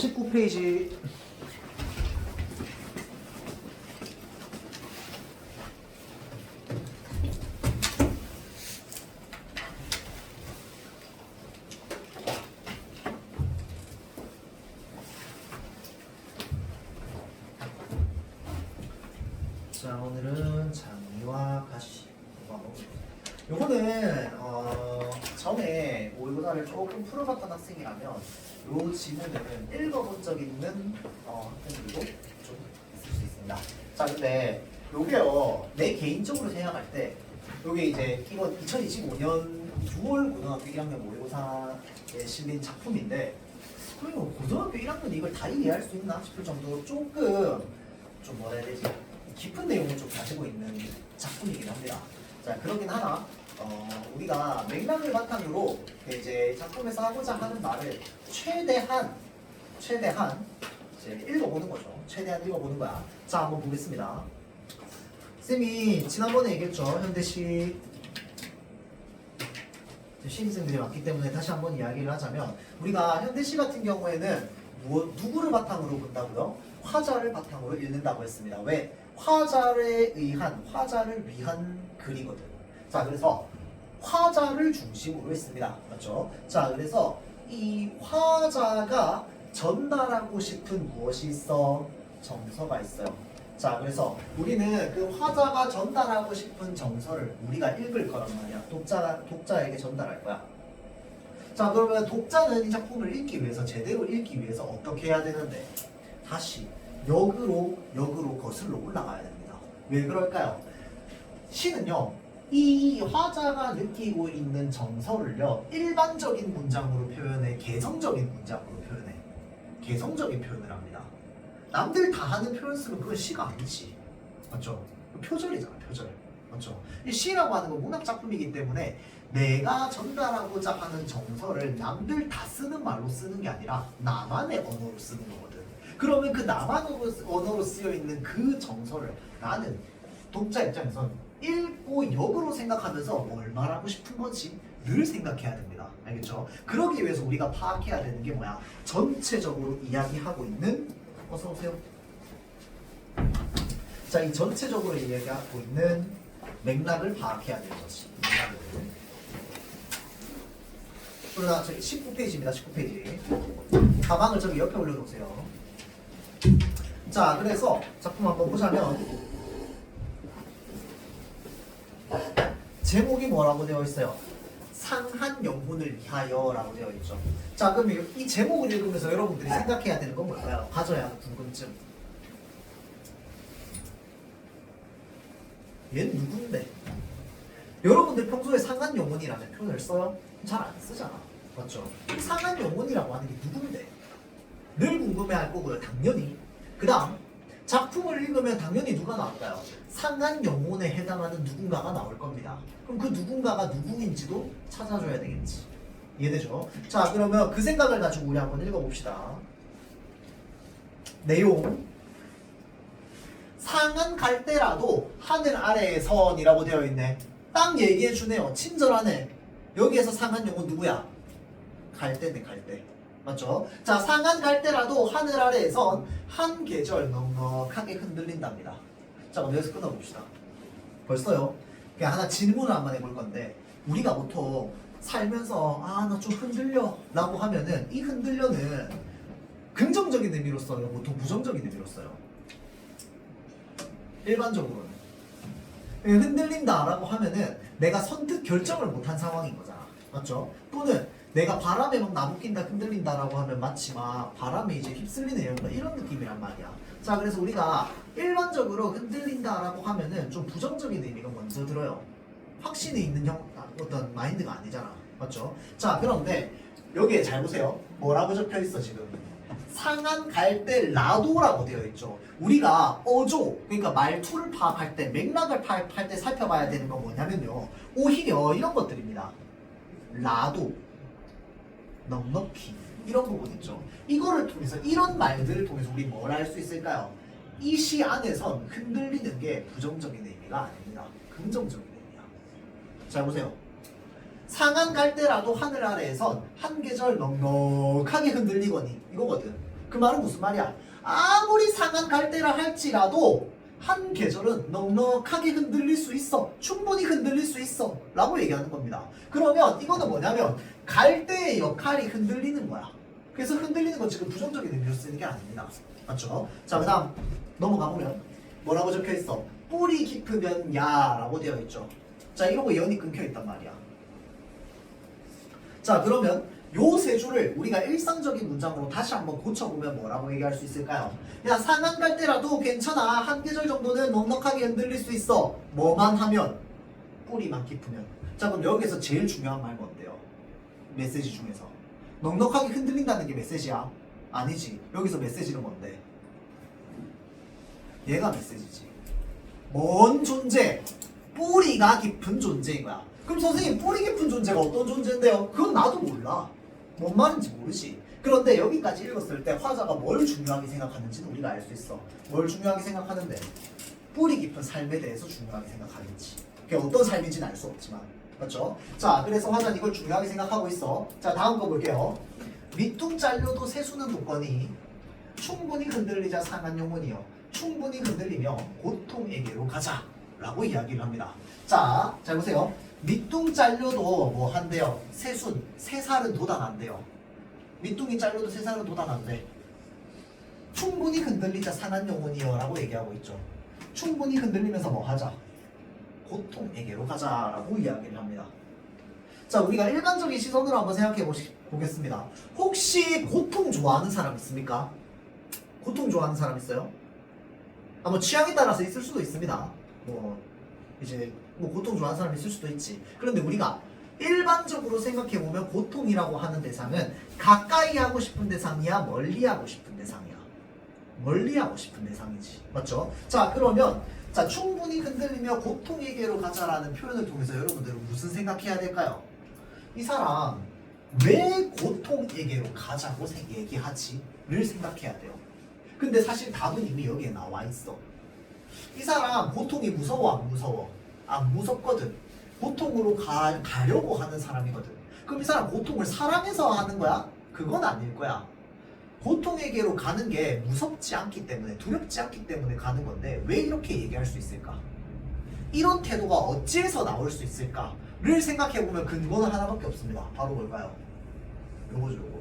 19페이지. 자, 오늘은 장미와 가시. 요거는 전에 모의고사를 조금 풀어봤던 학생이라면 요 지문은 읽어본 적 있는 학생들도 좀 있을 수 있습니다. 자, 근데 요게요, 내 개인적으로 생각할 때 요게 이제 이건 2025년 6월 고등학교 1학년 모의고사에 실린 작품인데, 그리고 고등학교 1학년 이걸 다 이해할 수 있나 싶을 정도로 조금 좀 뭐라 해야 되지, 깊은 내용을 좀 가지고 있는 작품이긴 합니다. 자, 그러긴 하나 우리가 맥락을 바탕으로 이제 작품에서 하고자 하는 말을 최대한 이제 읽어보는 거죠. 최대한 읽어보는 거야. 자, 한번 보겠습니다. 쌤이 지난번에 얘기했죠. 현대시 신입생들이 많기 때문에 다시 한번 이야기를 하자면, 우리가 현대시 같은 경우에는 누구를 바탕으로 본다고요? 화자를 바탕으로 읽는다고 했습니다. 왜? 화자를 위한 글이거든. 자, 그래서 화자를 중심으로 했습니다. 맞죠? 자, 그래서 이 화자가 전달하고 싶은 무엇이 있어? 정서가 있어요. 자, 그래서 우리는 그 화자가 전달하고 싶은 정서를 우리가 읽을 거란 말이야. 독자에게 전달할 거야. 자, 그러면 독자는 이 작품을 읽기 위해서, 제대로 읽기 위해서 어떻게 해야 되는데? 다시 역으로 거슬러 올라가야 됩니다. 왜 그럴까요? 시는요, 이 화자가 느끼고 있는 정서를요, 일반적인 문장으로 표현해, 개성적인 문장으로 표현해. 개성적인 표현을 합니다. 남들 다 하는 표현 쓰면 그건 시가 아니지. 맞죠? 표절이잖아, 표절. 맞죠? 이 시라고 하는 건 문학 작품이기 때문에 내가 전달하고자 하는 정서를 남들 다 쓰는 말로 쓰는 게 아니라 나만의 언어로 쓰는 거거든. 그러면 그 나만의 언어로 쓰여 있는 그 정서를 나는 독자 입장에선 읽고 역으로 생각하면서 뭘 말하고 싶은 건지 늘 생각해야 됩니다. 알겠죠? 그러기 위해서 우리가 파악해야 되는 게 뭐야? 전체적으로 이야기하고 있는, 어서 오세요. 자, 이 전체적으로 이야기하고 있는 맥락을 파악해야 되는 거지. 맥락을. 그러나 저기 19페이지입니다. 19페이지. 가방을 저기 옆에 올려놓으세요. 자, 그래서 작품 한번 보자면 제목이 뭐라고 되어 있어요? 상한 영혼을 위하여 라고 되어 있죠. 자, 그럼 이 제목을 읽으면서 여러분들이 생각해야 되는 건 뭘까요? 가져야 하는 궁금증. 얘는 누군데? 여러분들 평소에 상한 영혼이라는 표현을 써요? 잘 안 쓰잖아. 맞죠? 상한 영혼이라고 하는 게 누군데? 늘 궁금해할 거고요. 당연히. 그 다음 작품을 읽으면 당연히 누가 나올까요? 상한 영혼에 해당하는 누군가가 나올 겁니다. 그럼 그 누군가가 누구인지도 찾아줘야 되겠지. 이해되죠? 자, 그러면 그 생각을 가지고 우리 한번 읽어봅시다. 내용. 상한 갈대라도 하늘 아래의 선이라고 되어 있네. 딱 얘기해주네요. 친절하네. 여기에서 상한 영혼 누구야? 갈대네, 갈대. 맞죠? 자, 상한 갈대라도 하늘 아래에선 한 계절 넉넉하게 흔들린답니다. 자, 그럼 여기서 끊어봅시다. 벌써요? 그냥 하나 질문을 한번 해볼 건데, 우리가 보통 살면서 나 좀 흔들려 라고 하면은 이 흔들려는 긍정적인 의미로 써요? 보통 부정적인 의미로 써요? 일반적으로는 흔들린다 라고 하면은 내가 선뜻 결정을 못한 상황인 거잖아. 맞죠? 또는 내가 바람에 막 나부낀다, 흔들린다 라고 하면 마치 막 바람에 이제 휩쓸리는 이런 느낌이란 말이야. 자, 그래서 우리가 일반적으로 흔들린다 라고 하면은 좀 부정적인 의미가 먼저 들어요. 확신이 있는 어떤 마인드가 아니잖아. 맞죠? 자, 그런데 여기에 잘 보세요. 뭐라고 적혀 있어 지금? 상한 갈대라도라고 되어 있죠. 우리가 어조, 그러니까 말투를 파악할 때, 맥락을 파악할 때 살펴봐야 되는 건 뭐냐면요, 오히려 이런 것들입니다. 라도, 넉넉히, 이런 부분 있죠. 이거를 통해서, 이런 말들을 통해서 우리 뭘 알 수 있을까요? 이 시 안에선 흔들리는 게 부정적인 의미가 아닙니다. 긍정적인 의미야. 잘 보세요. 상한 갈대라도 하늘 아래에선 한 계절 넉넉하게 흔들리거니, 이거거든. 그 말은 무슨 말이야? 아무리 상한 갈대라 할지라도 한 계절은 넉넉하게 흔들릴 수 있어. 충분히 흔들릴 수 있어. 라고 얘기하는 겁니다. 그러면 이거는 뭐냐면 갈대의 역할이 흔들리는 거야. 그래서 흔들리는 건 지금 부정적인 의미로 쓰는 게 아닙니다. 맞죠? 자, 그 다음 넘어가 보면 뭐라고 적혀 있어? 뿌리 깊으면 야라고 되어 있죠. 자, 이러고 연이 끊겨 있단 말이야. 자, 그러면 요 세 줄을 우리가 일상적인 문장으로 다시 한번 고쳐보면 뭐라고 얘기할 수 있을까요? 야, 상한 갈대라도 괜찮아. 한 계절 정도는 넉넉하게 흔들릴 수 있어. 뭐만 하면? 뿌리만 깊으면. 자, 그럼 여기서 제일 중요한 말 뭔데요? 메시지 중에서. 넉넉하게 흔들린다는 게 메시지야? 아니지. 여기서 메시지는 뭔데? 얘가 메시지지. 뭔 존재? 뿌리가 깊은 존재인 거야. 그럼 선생님, 뿌리 깊은 존재가 어떤 존재인데요? 그건 나도 몰라. 뭔 말인지 모르지. 그런데 여기까지 읽었을 때 화자가 뭘 중요하게 생각하는지는 우리가 알 수 있어. 뭘 중요하게 생각하는데? 뿌리 깊은 삶에 대해서 중요하게 생각하는지. 그게 어떤 삶인지는 알 수 없지만. 맞죠? 자, 그래서 화자는 이걸 중요하게 생각하고 있어. 자, 다음 거 볼게요. 밑둥 잘려도 새수는 돋거니 충분히 흔들리자 상한 영혼이여 충분히 흔들리며 고통에게로 가자 라고 이야기를 합니다. 자, 잘 보세요. 밑둥 잘려도 뭐 한대요? 새살은 돋아난대요. 밑둥이 잘려도 새살은 돋아난대. 충분히 흔들리자 상한 영혼이여 라고 얘기하고 있죠. 충분히 흔들리면서 뭐 하자? 고통에게로 가자라고 이야기를 합니다. 자, 우리가 일반적인 시선으로 한번 생각해 보겠습니다. 혹시 고통 좋아하는 사람 있습니까? 고통 좋아하는 사람 있어요? 뭐 취향에 따라서 있을 수도 있습니다. 고통 좋아하는 사람이 있을 수도 있지. 그런데 우리가 일반적으로 생각해 보면 고통이라고 하는 대상은 가까이 하고 싶은 대상이야, 멀리 하고 싶은 대상이야. 멀리 하고 싶은 대상이지. 맞죠? 자, 그러면 자, 충분히 흔들리며 고통에게로 가자라는 표현을 통해서 여러분들은 무슨 생각해야 될까요? 이 사람 왜 고통에게로 가자고 얘기하지?를 생각해야 돼요. 근데 사실 답은 이미 여기에 나와 있어. 이 사람 고통이 무서워 안 무서워? 안 무섭거든. 고통으로 가려고 하는 사람이거든. 그럼 이 사람 고통을 사랑해서 하는 거야? 그건 아닐 거야. 고통에게로 가는 게 무섭지 않기 때문에, 두렵지 않기 때문에 가는 건데 왜 이렇게 얘기할 수 있을까? 이런 태도가 어찌해서 나올 수 있을까를 생각해보면 근거는 하나밖에 없습니다. 바로 뭘까요? 요거죠, 요거.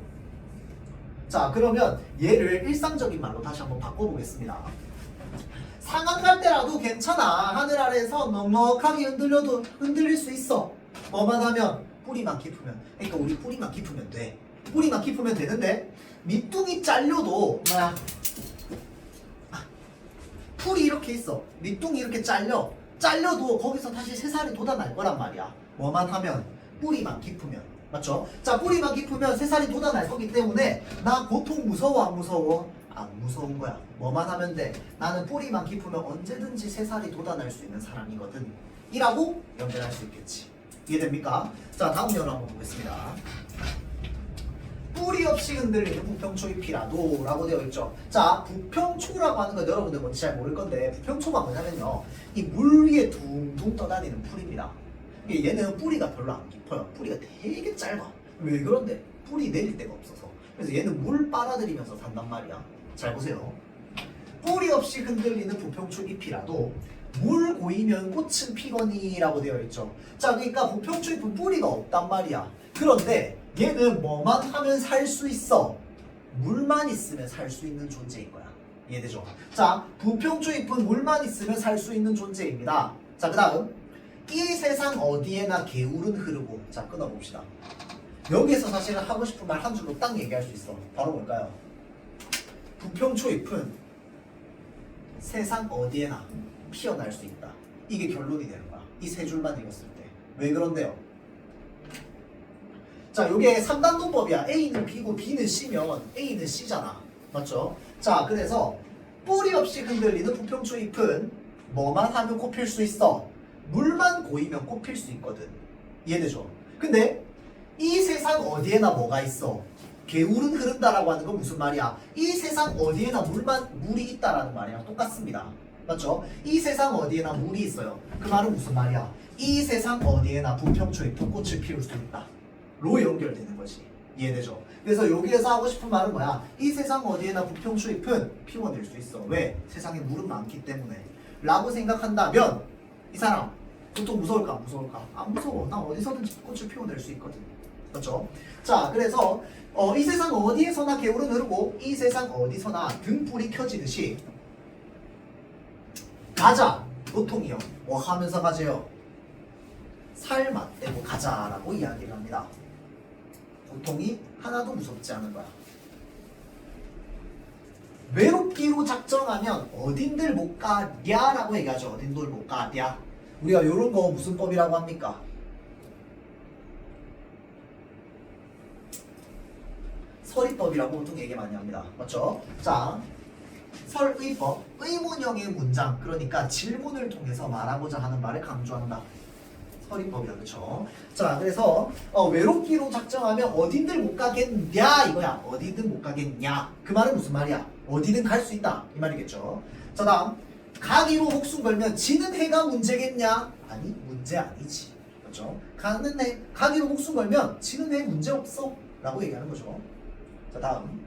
자, 그러면 얘를 일상적인 말로 다시 한번 바꿔보겠습니다. 상한 갈대라도 괜찮아. 하늘 아래에서 넉넉하게 흔들릴 수 있어. 뭐만 하면? 뿌리만 깊으면. 그러니까 우리 뿌리만 깊으면 돼. 뿌리만 깊으면 되는데 밑둥이 잘려도 뭐야? 풀이 이렇게 있어. 밑둥이 이렇게 잘려도 거기서 다시 새살이 돋아날 거란 말이야. 뭐만 하면? 뿌리만 깊으면. 맞죠? 자, 뿌리만 깊으면 새살이 돋아날 거기 때문에 나 고통 무서워 안 무서워? 안 무서운 거야. 뭐만 하면 돼? 나는 뿌리만 깊으면 언제든지 새살이 돋아날 수 있는 사람이거든. 이라고 연결할 수 있겠지. 이해됩니까? 자, 다음 연어 한번 보겠습니다. 뿌리 없이 흔들리는 부평초잎이라도 라고 되어 있죠. 자, 부평초라고 하는 건 여러분들 뭔지 잘 모를 건데 부평초가 뭐냐면요, 이 물 위에 둥둥 떠다니는 풀입니다. 얘는 뿌리가 별로 안 깊어요. 뿌리가 되게 짧아. 왜 그런데? 뿌리 내릴 데가 없어서. 그래서 얘는 물 빨아들이면서 산단 말이야. 잘 보세요. 뿌리 없이 흔들리는 부평초 잎이라도 물 고이면 꽃은 피거니라고 되어 있죠. 자, 그러니까 부평초 잎은 뿌리가 없단 말이야. 그런데 얘는 뭐만 하면 살 수 있어? 물만 있으면 살 수 있는 존재인 거야. 이해되죠? 자, 부평초 잎은 물만 있으면 살 수 있는 존재입니다. 자, 그 다음 이 세상 어디에나 개울은 흐르고. 자, 끊어봅시다. 여기에서 사실은 하고 싶은 말 한 줄로 딱 얘기할 수 있어. 바로 뭘까요? 부평초잎은 세상 어디에나 피어날 수 있다. 이게 결론이 되는 거야. 이 세 줄만 읽었을 때. 왜 그런데요? 자, 요게 3단 논법이야. A는 B고 B는 C면 A는 C잖아. 맞죠? 자, 그래서 뿌리 없이 흔들리는 부평초잎은 뭐만 하면 꽃필 수 있어? 물만 고이면 꽃필 수 있거든. 이해되죠? 근데 이 세상 어디에나 뭐가 있어? 개울은 흐른다라고 하는 건 무슨 말이야? 이 세상 어디에나 물이 있다라는 말이랑 똑같습니다. 맞죠? 이 세상 어디에나 물이 있어요. 그 말은 무슨 말이야? 이 세상 어디에나 부평초잎은 꽃을 피울 수 있다. 로 연결되는 거지. 이해되죠? 그래서 여기에서 하고 싶은 말은 뭐야? 이 세상 어디에나 부평 추입은 피워낼 수 있어. 왜? 세상에 물은 많기 때문에. 라고 생각한다면 이 사람 보통 무서울까? 안 무서울까? 안 무서워. 나 어디서든지 꽃을 피워낼 수 있거든. 그렇죠? 자, 그래서 이 세상 어디에서나 개울은 흐르고 이 세상 어디서나 등불이 켜지듯이 가자. 보통이요. 뭐 하면서 가재요? 살 맞대고 가자라고 이야기를 합니다. 보통이 하나도 무섭지 않은 거야. 외롭기로 작정하면 어딘들 못 가랴라고 얘기하죠. 어딘들 못 가랴. 우리가 요런 거 무슨 법이라고 합니까? 설의법이라고 보통 얘기 많이 합니다. 맞죠? 자, 설의법, 의문형의 문장, 그러니까 질문을 통해서 말하고자 하는 말을 강조한다. 설의법이다. 그쵸? 자, 그래서 외롭기로 작정하면 어딘들 못 가겠냐 이거야. 어디든 못 가겠냐. 그 말은 무슨 말이야? 어디든 갈 수 있다 이 말이겠죠. 자, 다음 가기로 목숨 걸면 지는 해가 문제겠냐? 아니, 문제 아니지. 그렇죠? 가기로 목숨 걸면 지는 해 문제 없어 라고 얘기하는 거죠. 자, 다음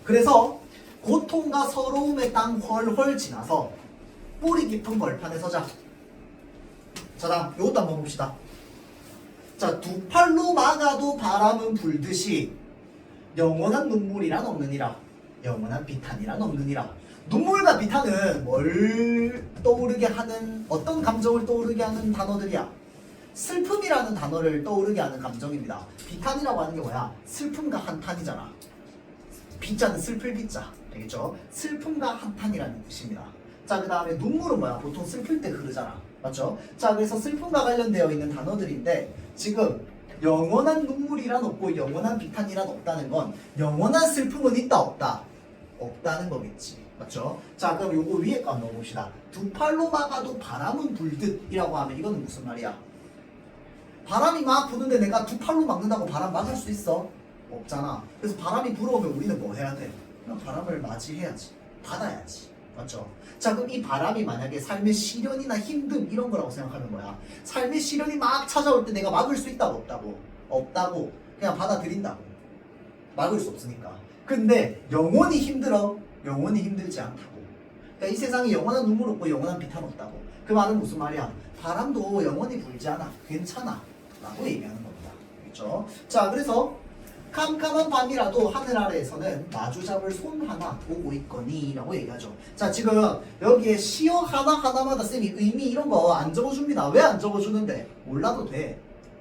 그래서 고통과 서러움의 땅 훨훨 지나서 뿌리 깊은 벌판에 서자. 자, 다음 이것도 한번 봅시다. 자, 두 팔로 막아도 바람은 불듯이 영원한 눈물이란 없느니라. 영원한 비탄이란 없느니라. 눈물과 비탄은 뭘 떠오르게 하는, 어떤 감정을 떠오르게 하는 단어들이야? 슬픔이라는 단어를 떠오르게 하는 감정입니다. 비탄이라고 하는 게 뭐야? 슬픔과 한탄이잖아. 비자는 슬플 비자. 알겠죠? 슬픔과 한탄이라는 뜻입니다. 자, 그 다음에 눈물은 뭐야? 보통 슬플 때 흐르잖아. 맞죠? 자, 그래서 슬픔과 관련되어 있는 단어들인데 지금 영원한 눈물이란 없고 영원한 비탄이란 없다는 건 영원한 슬픔은 있다 없다? 없다는 거겠지. 맞죠? 자, 그럼 요거 위에 거 넣어봅시다. 두 팔로 막아도 바람은 불듯 이라고 하면 이거는 무슨 말이야? 바람이 막 부는데 내가 두 팔로 막는다고 바람 막을 수 있어? 없잖아. 그래서 바람이 불어오면 우리는 뭐 해야 돼? 그냥 바람을 맞이해야지. 받아야지. 맞죠? 자, 그럼 이 바람이 만약에 삶의 시련이나 힘듦 이런 거라고 생각하는 거야. 삶의 시련이 막 찾아올 때 내가 막을 수 있다고 없다고? 없다고. 그냥 받아들인다고. 막을 수 없으니까. 근데 영원히 힘들어? 영원히 힘들지 않다고. 그러니까 이 세상에 영원한 눈물 없고 영원한 비탄 없다고. 그 말은 무슨 말이야? 바람도 영원히 불지 않아. 괜찮아. 라고 얘기하는 겁니다. 그렇죠? 자, 그래서 캄캄한 밤이라도 하늘 아래에서는 마주 잡을 손 하나 보고 있거니 라고 얘기하죠. 자, 지금 여기에 시어 하나하나마다 쌤이 의미 이런 거 안 적어줍니다. 왜 안 적어주는데? 몰라도 돼.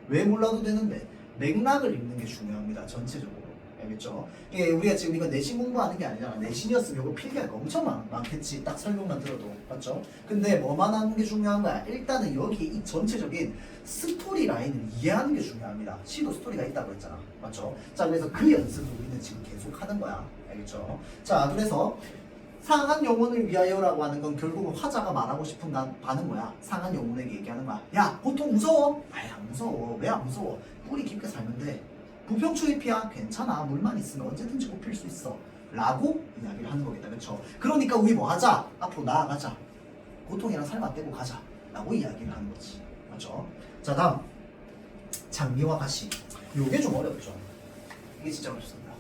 왜 몰라도 되는데? 맥락을 읽는 게 중요합니다. 전체적으로. 알겠죠? 우리가 지금 이거 내신 공부하는 게 아니잖아. 내신이었으면 이거 필기할 거 엄청 많겠지. 딱 설명만 들어도. 맞죠? 근데 뭐만 하는 게 중요한 거야? 일단은 여기 이 전체적인 스토리 라인을 이해하는 게 중요합니다. 시도 스토리가 있다고 했잖아. 맞죠? 자, 그래서 그 연습을 우리는 지금 계속 하는 거야. 알겠죠? 자, 그래서 상한 영혼을 위하여라고 하는 건 결국은 화자가 말하고 싶은 바는 뭐야? 상한 영혼에게 얘기하는 거야. 야, 보통 무서워? 아이, 안 무서워. 왜 안 무서워? 뿌리 깊게 살면 돼. 부평초입이야. 괜찮아. 물만 있으면 언제든지 굽힐 수 있어. 라고 이야기를 하는 거겠다. 그렇죠? 그러니까 우리 뭐 하자? 앞으로 나아가자. 고통이랑 삶 맞대고 가자. 라고 이야기를 하는 거지. 맞죠? 자, 다음 장미와 가시. 요게 좀 어렵죠. 이게 진짜 어렵습니다.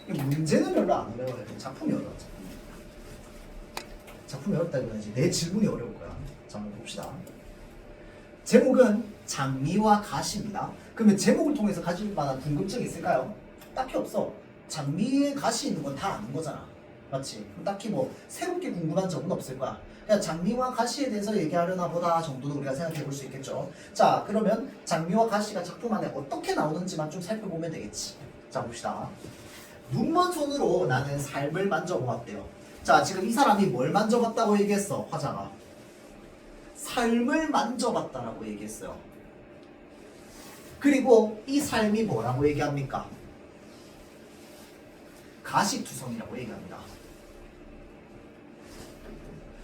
문제는 별로 안 어려워요. 작품이 어려워. 작품이 어렵다기보다는 내 질문이 어려울 거야. 자, 한번 봅시다. 제목은 장미와 가시입니다. 그러면 제목을 통해서 가질 만한 궁금증이 있을까요? 딱히 없어. 장미에 가시 있는 건 다 아는 거잖아. 맞지? 딱히 뭐 새롭게 궁금한 점은 없을 거야. 그냥 장미와 가시에 대해서 얘기하려나 보다 정도는 우리가 생각해 볼 수 있겠죠. 자, 그러면 장미와 가시가 작품 안에 어떻게 나오는지만 좀 살펴보면 되겠지. 자, 봅시다. 눈먼 손으로 나는 삶을 만져보았대요. 자, 지금 이 사람이 뭘 만져봤다고 얘기했어? 화자가 삶을 만져봤다라고 얘기했어요. 그리고 이 삶이 뭐라고 얘기합니까? 가시투성이라고 얘기합니다.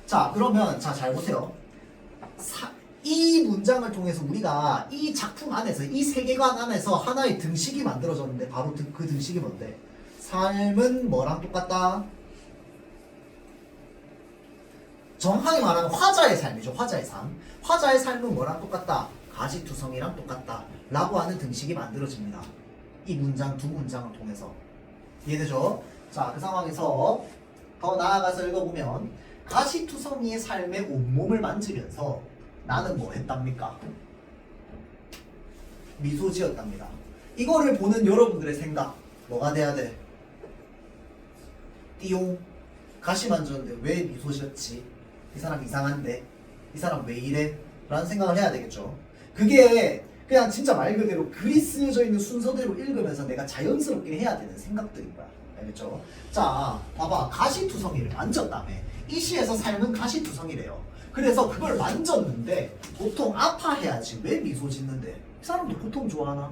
자, 그러면 잘 보세요. 이 문장을 통해서 우리가 이 작품 안에서, 이 세계관 안에서 하나의 등식이 만들어졌는데 바로 그 등식이 뭔데? 삶은 뭐랑 똑같다? 정확하게 말하면 화자의 삶이죠. 화자의 삶. 화자의 삶은 뭐랑 똑같다? 가시투성이랑 똑같다 라고 하는 등식이 만들어집니다. 이 문장 두 문장을 통해서. 이해되죠? 자, 그 상황에서 더 나아가서 읽어보면 가시투성이의 삶의 온몸을 만지면서 나는 뭐 했답니까? 미소 지었답니다. 이거를 보는 여러분들의 생각 뭐가 돼야 돼? 띠용 가시 만졌는데 왜 미소 지었지? 이 사람 이상한데? 이 사람 왜 이래? 라는 생각을 해야 되겠죠. 그게 그냥 진짜 말 그대로 글이 쓰여져 있는 순서대로 읽으면서 내가 자연스럽게 해야 되는 생각들인 거야. 알겠죠? 자, 봐봐. 가시투성이를 만졌다며. 이 시에서 삶은 가시투성이래요. 그래서 그걸 만졌는데 보통 아파해야지 왜 미소 짓는데? 이 사람도 고통 좋아하나?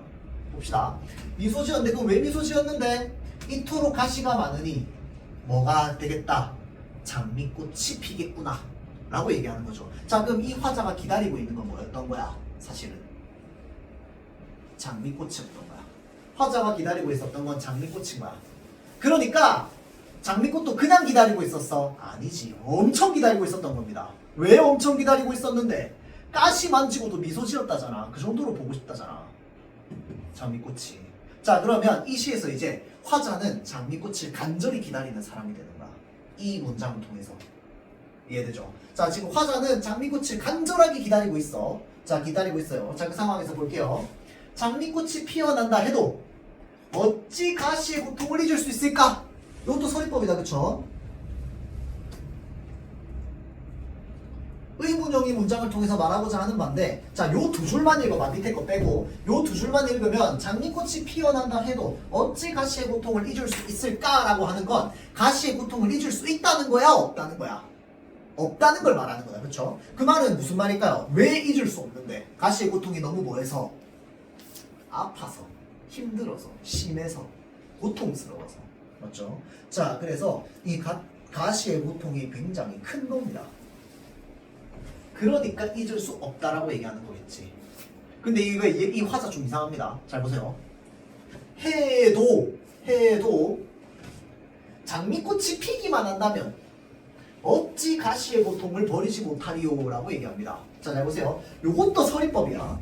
봅시다. 미소 지었는데 그럼 왜 미소 지었는데? 이토록 가시가 많으니 뭐가 되겠다? 장미꽃이 피겠구나 라고 얘기하는 거죠. 자, 그럼 이 화자가 기다리고 있는 건 뭐였던 거야? 사실은 장미꽃이었던 거야. 화자가 기다리고 있었던 건 장미꽃인 거야. 그러니까 장미꽃도 그냥 기다리고 있었어? 아니지. 엄청 기다리고 있었던 겁니다. 왜 엄청 기다리고 있었는데? 가시 만지고도 미소 지었다잖아. 그 정도로 보고 싶다잖아. 장미꽃이. 자, 그러면 이 시에서 이제 화자는 장미꽃을 간절히 기다리는 사람이 되는 거야. 이 문장을 통해서. 이해되죠? 자, 지금 화자는 장미꽃을 간절하게 기다리고 있어. 자, 기다리고 있어요. 자, 그 상황에서 볼게요. 장미꽃이 피어난다 해도 어찌 가시의 고통을 잊을 수 있을까? 이것도 서리법이다, 그쵸? 의문형이 문장을 통해서 말하고자 하는 바인데, 자, 요 두 줄만 읽어봐. 밑에 거 빼고 요 두 줄만 읽으면 장미꽃이 피어난다 해도 어찌 가시의 고통을 잊을 수 있을까라고 하는 건 가시의 고통을 잊을 수 있다는 거야, 없다는 거야? 없다는 걸 말하는 거다, 그쵸? 그 말은 무슨 말일까요? 왜 잊을 수 없는데? 가시의 고통이 너무 뭐해서? 아파서, 힘들어서, 심해서, 고통스러워서. 맞죠? 자, 그래서 이 가시의 고통이 굉장히 큰 겁니다. 그러니까 잊을 수 없다라고 얘기하는 거겠지. 근데 이 화자 좀 이상합니다. 잘 보세요. 해도 장미꽃이 피기만 한다면 어찌 가시의 고통을 버리지 못하리요 라고 얘기합니다. 자, 잘 보세요. 요것도 서리법이야.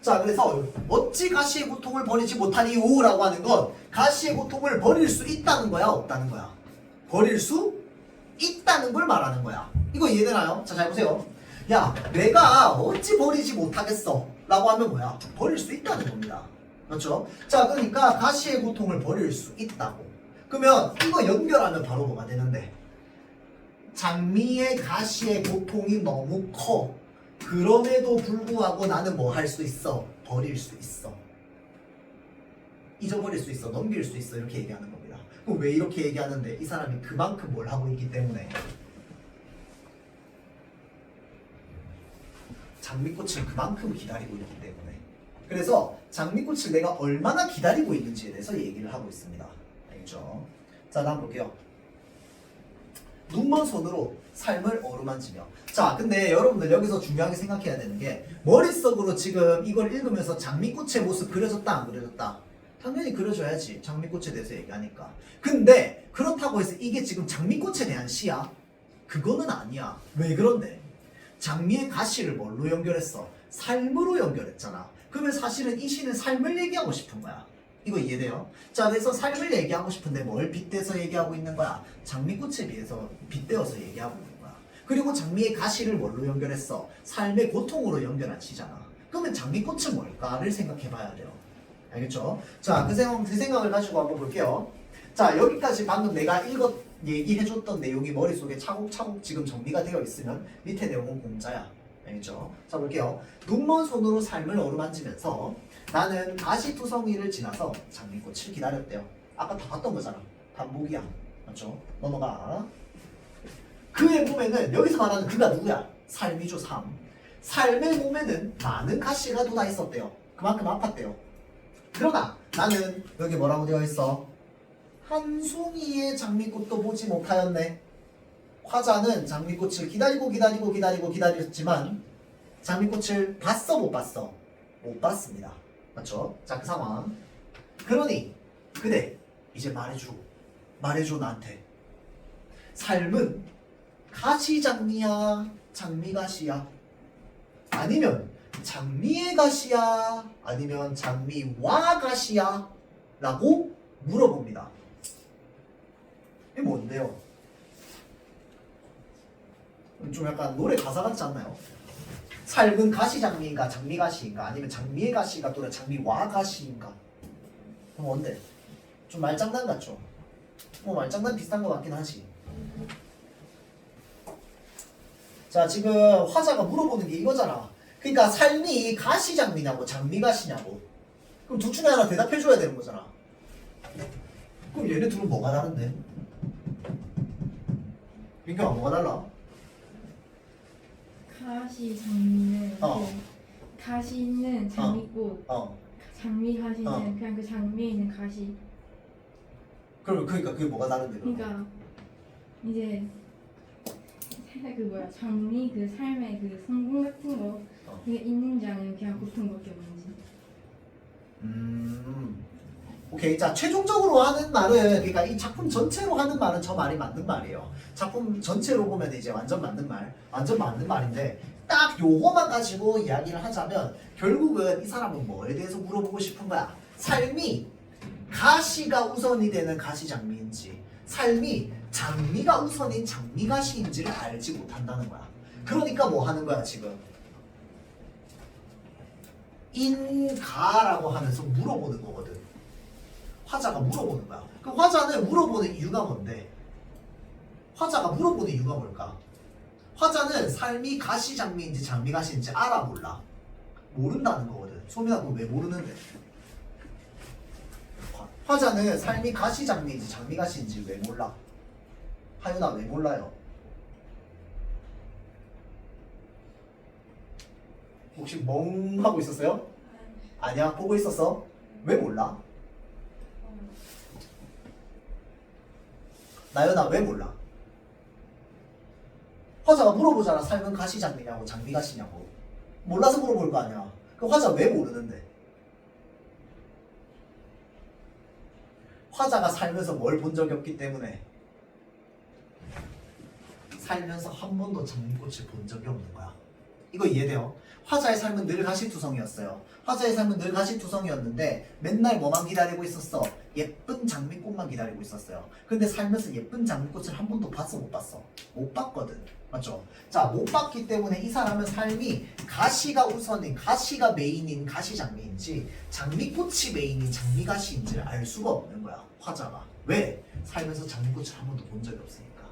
자, 그래서 어찌 가시의 고통을 버리지 못하리요 라고 하는 건 가시의 고통을 버릴 수 있다는 거야, 없다는 거야? 버릴 수 있다는 걸 말하는 거야. 이거 이해되나요? 자, 잘 보세요. 야, 내가 어찌 버리지 못하겠어 라고 하면 뭐야? 버릴 수 있다는 겁니다. 그렇죠? 자, 그러니까 가시의 고통을 버릴 수 있다고. 그러면 이거 연결하면 바로 뭐가 되는데? 장미의 가시의 고통이 너무 커. 그럼에도 불구하고 나는 뭐 할 수 있어? 버릴 수 있어. 잊어버릴 수 있어. 넘길 수 있어. 이렇게 얘기하는 겁니다. 그럼 왜 이렇게 얘기하는데? 이 사람이 그만큼 뭘 하고 있기 때문에. 장미꽃을 그만큼 기다리고 있기 때문에. 그래서 장미꽃을 내가 얼마나 기다리고 있는지에 대해서 얘기를 하고 있습니다. 알겠죠? 자, 다음 볼게요. 눈먼 손으로 삶을 어루만지며. 자, 근데 여러분들 여기서 중요하게 생각해야 되는 게 머릿속으로 지금 이걸 읽으면서 장미꽃의 모습 그려졌다 안 그려졌다? 당연히 그려줘야지. 장미꽃에 대해서 얘기하니까. 근데 그렇다고 해서 이게 지금 장미꽃에 대한 시야? 그거는 아니야. 왜 그런데? 장미의 가시를 뭘로 연결했어? 삶으로 연결했잖아. 그러면 사실은 이 시는 삶을 얘기하고 싶은 거야. 이거 이해돼요? 자, 그래서 삶을 얘기하고 싶은데 뭘 빗대서 얘기하고 있는 거야? 장미꽃에 비해서 빗대어서 얘기하고 있는 거야. 그리고 장미의 가시를 뭘로 연결했어? 삶의 고통으로 연결한 시잖아. 그러면 장미꽃은 뭘까를 생각해 봐야 돼요. 알겠죠? 자, 그 생각을 가지고 한번 볼게요. 자, 여기까지 방금 내가 얘기해줬던 내용이 머릿속에 차곡차곡 지금 정리가 되어 있으면 밑에 내용은 공짜야. 알겠죠? 자, 볼게요. 눈먼 손으로 삶을 어루만지면서 나는 가시투성이를 지나서 장미꽃을 기다렸대요. 아까 다 봤던 거잖아. 반복이야. 맞죠? 넘어가. 그의 몸에는, 여기서 말하는 그가 누구야? 삶이죠, 삶. 삶의 몸에는 많은 가시가 돋아 있었대요. 그만큼 아팠대요. 그러나 나는 여기 뭐라고 되어 있어? 한 송이의 장미꽃도 보지 못하였네. 화자는 장미꽃을 기다렸지만 장미꽃을 봤어, 못 봤어? 못 봤습니다. 맞죠? 자, 그 상황. 그러니 그대 이제 말해줘 나한테. 삶은 가시장미야, 장미가시야? 아니면 장미의 가시야? 아니면 장미와 가시야? 라고 물어봅니다. 이게 뭔데요? 좀 약간 노래 가사 같지 않나요? 삶은 가시장미인가 장미가시인가 아니면 장미의 가시가 또는 장미와 가시인가? 그럼 뭔데? 좀 말장난 같죠? 뭐 말장난 비슷한 것 같긴 하지. 자, 지금 화자가 물어보는 게 이거잖아. 그러니까 삶이 가시장미냐고 장미가시냐고. 그럼 둘 중에 하나 대답해줘야 되는 거잖아. 그럼 얘네 둘은 뭐가 다른데? 민경아 뭐가 달라? 가시 장미는 어. 그 가시 있는 장미꽃, 장미 가시는 그냥 그 장미에 있는 가시. 그러니까 그게 뭐가 다른데? 그럼? 그러니까 이제 살짝 그 뭐야 장미 그 삶의 그 성공 같은 거 그게 있는지 아니면 그냥 고통밖에 없는지. 오케이. 자, 최종적으로 하는 말은, 그러니까 이 작품 전체로 하는 말은 저 말이 맞는 말이에요. 작품 전체로 보면 이제 완전 맞는 말인데, 딱 요거만 가지고 이야기를 하자면, 결국은 이 사람은 뭐에 대해서 물어보고 싶은 거야? 삶이 가시가 우선이 되는 가시장미인지, 삶이 장미가 우선인 장미가시인지를 알지 못한다는 거야. 그러니까 뭐 하는 거야, 지금? 인가라고 하면서 물어보는 거거든. 화자가 물어보는 거야. 그 화자는 물어보는 이유가 뭔데? 화자가 물어보는 이유가 뭘까? 화자는 삶이 가시장미인지 장미가시인지 알아 몰라? 모른다는 거거든. 소민아 그거 왜 모르는데? 화자는 삶이 가시장미인지 장미가시인지 왜 몰라? 하윤아 왜 몰라요? 혹시 멍 하고 있었어요? 아니야 보고 있었어? 왜 몰라? 나연아 왜 몰라? 화자가 물어보잖아. 삶은 가시장미냐고 장미가시냐고. 몰라서 물어볼 거 아니야. 그 화자 왜 모르는데? 화자가 살면서 뭘 본 적이 없기 때문에 살면서 한 번도 장미꽃을 본 적이 없는 거야. 이거 이해돼요? 화자의 삶은 늘 가시투성이었어요. 화자의 삶은 늘 가시투성이었는데 맨날 뭐만 기다리고 있었어? 예쁜 장미꽃만 기다리고 있었어요. 근데 살면서 예쁜 장미꽃을 한 번도 봤어 못 봤어? 못 봤거든. 맞죠? 자, 못 봤기 때문에 이 사람은 삶이 가시가 우선인, 가시가 메인인 가시장미인지 장미꽃이 메인인 장미가시인지를 알 수가 없는 거야. 화자가. 왜? 살면서 장미꽃을 한 번도 본 적이 없으니까.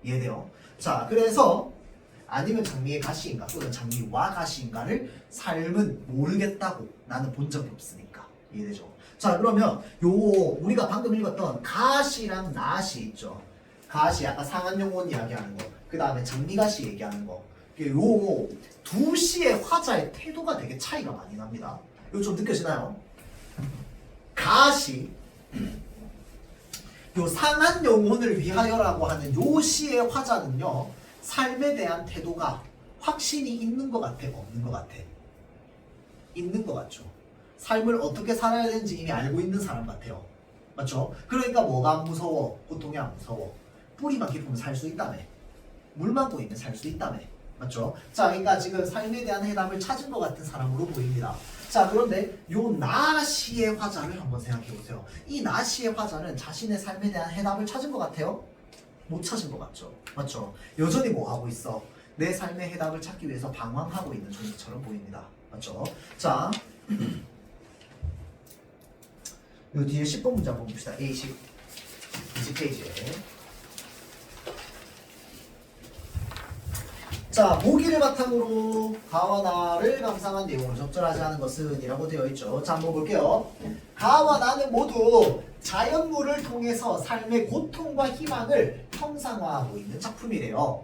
이해돼요? 자, 그래서 아니면 장미의 가시인가 또는 장미와 가시인가를 삶은 모르겠다고. 나는 본 적이 없으니까. 이해되죠? 자, 그러면 요 우리가 방금 읽었던 가시랑 나시 있죠? 가시 아까 상한용원 이야기하는 거, 그 다음에 장미가시 얘기하는 거, 요 두 시의 화자의 태도가 되게 차이가 많이 납니다. 이거 좀 느껴지나요? 가시 요 상한용원을 위하여라고 하는 요 시의 화자는요, 삶에 대한 태도가 확신이 있는 것 같아, 없는 것 같아? 있는 것 같죠. 삶을 어떻게 살아야 되는지 이미 알고 있는 사람 같아요. 맞죠? 그러니까 뭐가 안 무서워? 고통이 안 무서워. 뿌리만 깊으면 살 수 있다며. 물만 보이면 살 수 있다며. 맞죠? 자, 그러니까 지금 삶에 대한 해답을 찾은 것 같은 사람으로 보입니다. 자, 그런데 요 나시의 화자를 한번 생각해 보세요. 이 나시의 화자는 자신의 삶에 대한 해답을 찾은 것 같아요? 못 찾은 것 같죠? 맞죠? 여전히 뭐 하고 있어? 내 삶의 해답을 찾기 위해서 방황하고 있는 존재처럼 보입니다. 맞죠? 자, 요 뒤에 10번 문제 한번 봅시다. A10 20페이지에. 자, 모기를 바탕으로 가와 나를 감상한 내용을 적절하지 않은 것은 이라고 되어 있죠. 자, 한번 볼게요. 가와 나는 모두 자연물을 통해서 삶의 고통과 희망을 형상화하고 있는 작품이래요.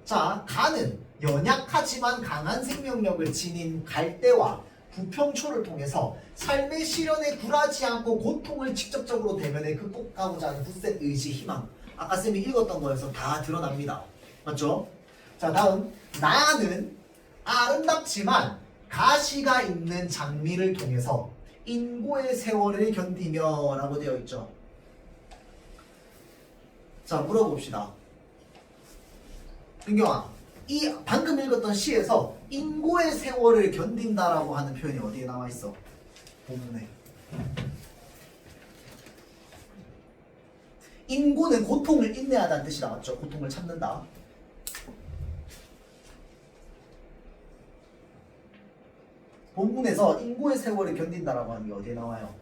자, 가는 연약하지만 강한 생명력을 지닌 갈대와 부평초를 통해서 삶의 시련에 굴하지 않고 고통을 직접적으로 대면해 극복하고자 하는 굳센 의지, 희망. 아까 쌤이 읽었던 거에서 다 드러납니다. 맞죠? 자, 다음 나는 아름답지만 가시가 있는 장미를 통해서 인고의 세월을 견디며 라고 되어 있죠. 자, 물어봅시다. 은경아, 이 방금 읽었던 시에서 인고의 세월을 견딘다라고 하는 표현이 어디에 나와 있어? 본문에. 인고는 고통을 인내하다는 뜻이 나왔죠. 고통을 참는다. 본문에서 인고의 세월을 견딘다라고 하는 게 어디에 나와요?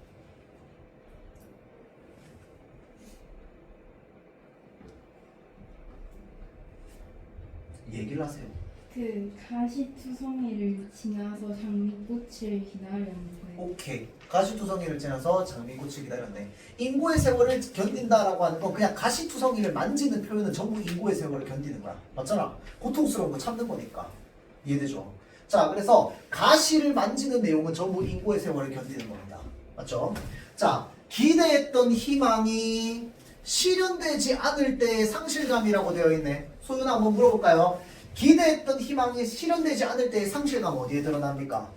얘기를 하세요. 그 가시투성이를 지나서 장미꽃을 기다렸는 거예요. 오케이. 가시투성이를 지나서 장미꽃을 기다렸네. 인고의 세월을 견딘다라고 하는 건 그냥 가시투성이를 만지는 표현은 전부 인고의 세월을 견디는 거야. 맞잖아. 고통스러운 거 참는 거니까. 이해되죠? 자, 그래서 가시를 만지는 내용은 전부 인고의 세월을 견디는 겁니다. 맞죠? 자, 기대했던 희망이 실현되지 않을 때의 상실감이라고 되어 있네. 소윤아 한번 물어볼까요? 기대했던 희망이 실현되지 않을 때의 상실감 어디에 드러납니까?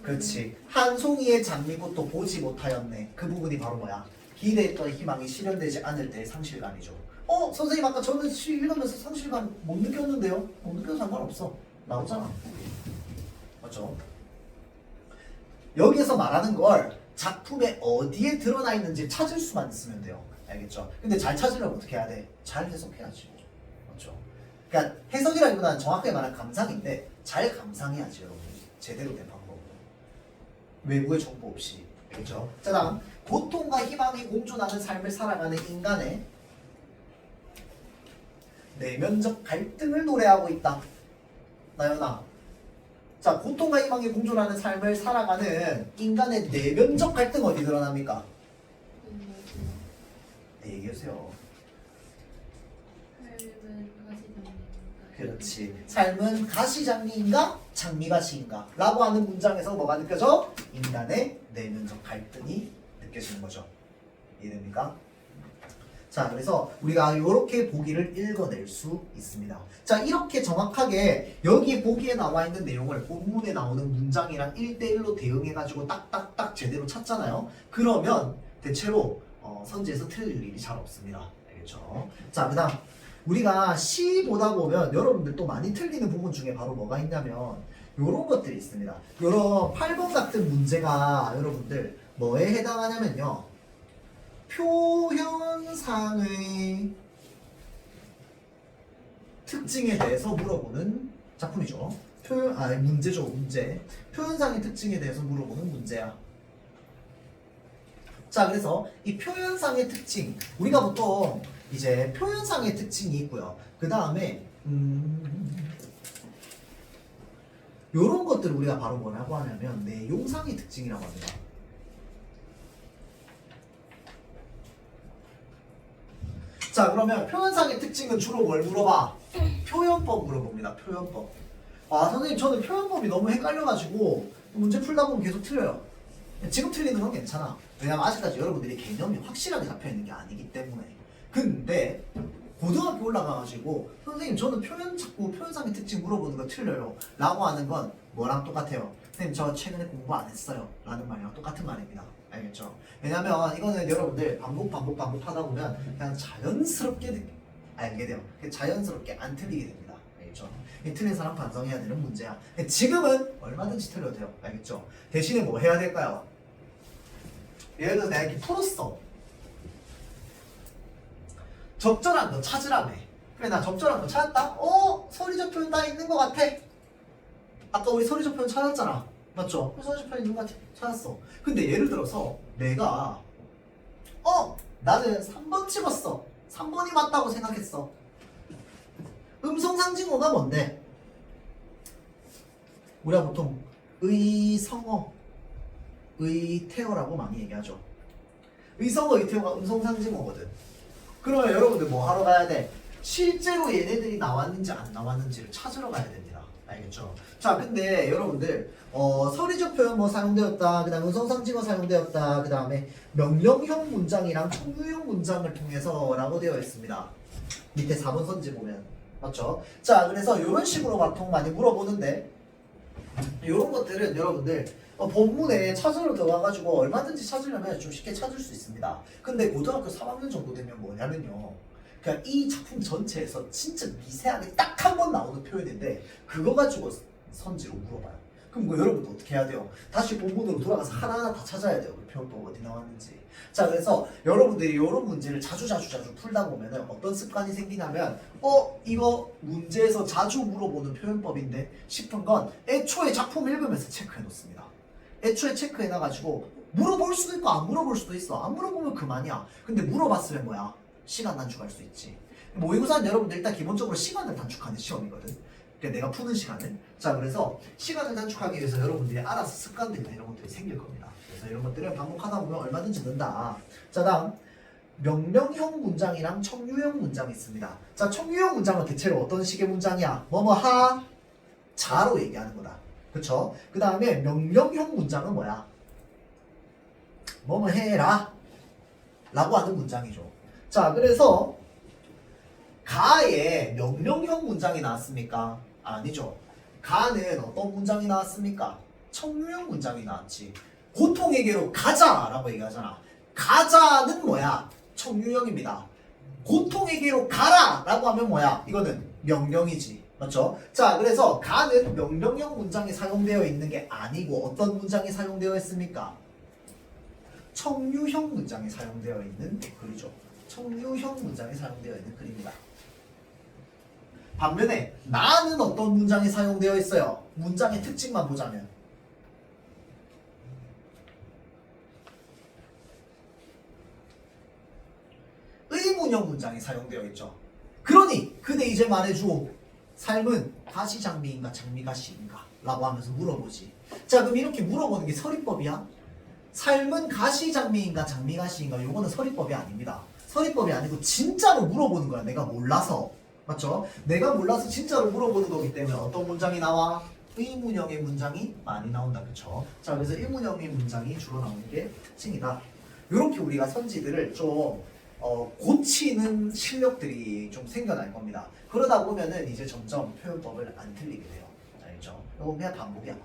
그렇지. 한 송이의 장미꽃도 보지 못하였네. 그 부분이 바로 뭐야? 기대했던 희망이 실현되지 않을 때의 상실감이죠. 선생님 아까 저는 시 읽으면서 상실감 못 느꼈는데요? 못 느껴도 상관없어. 나오잖아. 맞죠? 여기에서 말하는 걸 작품에 어디에 드러나 있는지 찾을 수만 있으면 돼요. 알겠죠? 근데 잘 찾으려면 어떻게 해야 돼? 잘 해석해야지. 맞죠? 그러니까 해석이라기보다는 정확하게 말하면 감상인데 잘 감상해야지 여러분. 제대로 된 방법으로. 외부의 정보 없이. 알겠죠? 자, 다음 고통과 희망이 공존하는 삶을 살아가는 인간의 내면적 갈등을 노래하고 있다. 나연아. 자, 고통과 희망이 공존하는 삶을 살아가는 인간의 내면적 갈등 어디 드러납니까? 네, 얘기해주세요. 그렇지. 삶은 가시장미인가 장미가시인가 라고 하는 문장에서 뭐가 느껴져? 인간의 내면적 갈등이 느껴지는 거죠. 이해됩니까? 자, 그래서 우리가 이렇게 보기를 읽어낼 수 있습니다. 자, 이렇게 정확하게 여기 보기에 나와 있는 내용을 본문에 나오는 문장이랑 1대1로 대응해가지고 딱딱딱 제대로 찾잖아요. 그러면 대체로 선지에서 틀릴 일이 잘 없습니다. 알겠죠? 자, 그 다음 우리가 시 보다 보면 여러분들 또 많이 틀리는 부분 중에 바로 뭐가 있냐면 이런 것들이 있습니다. 이런 8번 같은 문제가 여러분들 뭐에 해당하냐면요. 표현상의 특징에 대해서 물어보는 작품이죠. 문제죠, 문제. 표현상의 특징에 대해서 물어보는 문제야. 자, 그래서 이 표현상의 특징, 우리가 보통 이제 표현상의 특징이 있고요. 그 다음에 요런 것들을 우리가 바로 뭐라고 하냐면 내용상의 특징이라고 합니다. 자, 그러면 표현상의 특징은 주로 뭘 물어봐? 표현법 물어봅니다. 표현법. 선생님 저는 표현법이 너무 헷갈려가지고 문제 풀다 보면 계속 틀려요. 지금 틀리는 건 괜찮아. 왜냐면 아직까지 여러분들이 개념이 확실하게 잡혀있는 게 아니기 때문에. 근데 고등학교 올라가가지고 선생님 저는 자꾸 표현상의 특징 물어보는 거 틀려요 라고 하는 건 뭐랑 똑같아요? 선생님 저 최근에 공부 안 했어요 라는 말이랑 똑같은 말입니다. 알겠죠? 왜냐면 이거는 여러분들 반복 하다 보면 그냥 자연스럽게 알게 돼요. 자연스럽게 안 틀리게 됩니다. 알겠죠? 이 틀린 사람 반성해야 되는 문제야. 지금은 얼마든지 틀려도 돼요. 알겠죠? 대신에 뭐 해야 될까요? 예를 들어서 내가 이렇게 풀었어. 적절한 거 찾으라며. 그래, 나 적절한 거 찾았다? 서리적 표현 다 있는 것 같아. 아까 우리 서리적 표현 찾았잖아. 맞죠? 서리적 표현 있는 것 같아. 찾았어. 근데 예를 들어서 내가 나는 3번 찍었어. 3번이 맞다고 생각했어. 음성상징어가 뭔데? 우리가 보통 의성어, 의태어라고 많이 얘기하죠. 의성어, 의태어가 음성상징어거든. 그러면 여러분들 뭐 하러 가야 돼? 실제로 얘네들이 나왔는지 안 나왔는지를 찾으러 가야 됩니다. 알겠죠? 자, 근데 여러분들 서리적 표현 뭐 사용되었다, 그 다음 음성상징어 사용되었다, 그 다음에 명령형 문장이랑 청유형 문장을 통해서 라고 되어 있습니다. 밑에 4번 선지 보면 맞죠? 자, 그래서 이런 식으로 보통 많이 물어보는데 이런 것들은 여러분들 본문에 찾으러 들어가가지고 얼마든지 찾으려면 좀 쉽게 찾을 수 있습니다. 근데 고등학교 3학년 정도 되면 뭐냐면요. 그냥 이 작품 전체에서 진짜 미세하게 딱 한 번 나오는 표현인데 그거 가지고 선지로 물어봐요. 그럼 뭐 여러분도 어떻게 해야 돼요? 다시 본문으로 돌아가서 하나하나 다 찾아야 돼요. 그 표현법 어디 나왔는지. 자, 그래서 여러분들이 이런 문제를 자주 풀다 보면은 어떤 습관이 생기냐면 이거 문제에서 자주 물어보는 표현법인데 싶은 건 애초에 작품 읽으면서 체크해 놓습니다. 애초에 체크해 놔가지고 물어볼 수도 있고 안 물어볼 수도 있어. 안 물어보면 그만이야. 근데 물어봤으면 뭐야? 시간 단축할 수 있지. 모의고사는 여러분들 일단 기본적으로 시간을 단축하는 시험이거든. 그러니까 내가 푸는 시간을. 자, 그래서 시간을 단축하기 위해서 여러분들이 알아서 습관들이나 이런 것들이 생길 겁니다. 그래서 이런 것들을 반복하다 보면 얼마든지 는다. 자, 다음 명령형 문장이랑 청유형 문장이 있습니다. 자, 청유형 문장은 대체로 어떤 식의 문장이야? 뭐뭐 하, 자로 얘기하는 거다. 그쵸? 그 다음에 명령형 문장은 뭐야? 뭐뭐 해라 라고 하는 문장이죠. 자, 그래서 가에 명령형 문장이 나왔습니까? 아니죠. 가는 어떤 문장이 나왔습니까? 청유형 문장이 나왔지. 고통에게로 가자라고 얘기하잖아. 가자는 뭐야? 청유형입니다. 고통에게로 가라라고 하면 뭐야? 이거는 명령이지. 맞죠? 자, 그래서 가는 명령형 문장이 사용되어 있는 게 아니고 어떤 문장이 사용되어 있습니까? 청유형 문장이 사용되어 있는 글이죠. 청유형 문장이 사용되어 있는 글입니다. 반면에 나는 어떤 문장이 사용되어 있어요? 문장의 특징만 보자면 의문형 문장이 사용되어 있죠. 그러니 그대 이제 말해줘. 삶은 가시장미인가 장미가시인가? 라고 하면서 물어보지. 자, 그럼 이렇게 물어보는 게 서리법이야? 삶은 가시장미인가 장미가시인가? 요거는 서리법이 아닙니다. 서리법이 아니고 진짜로 물어보는 거야. 내가 몰라서. 맞죠? 내가 몰라서 진짜로 물어보는 거기 때문에 어떤 문장이 나와? 의문형의 문장이 많이 나온다. 그쵸? 자, 그래서 의문형의 문장이 주로 나오는 게 특징이다. 이렇게 우리가 선지들을 좀 고치는 실력들이 좀 생겨날 겁니다. 그러다 보면은 이제 점점 표현법을 안 틀리게 돼요. 알죠? 이건 그냥 반복이야.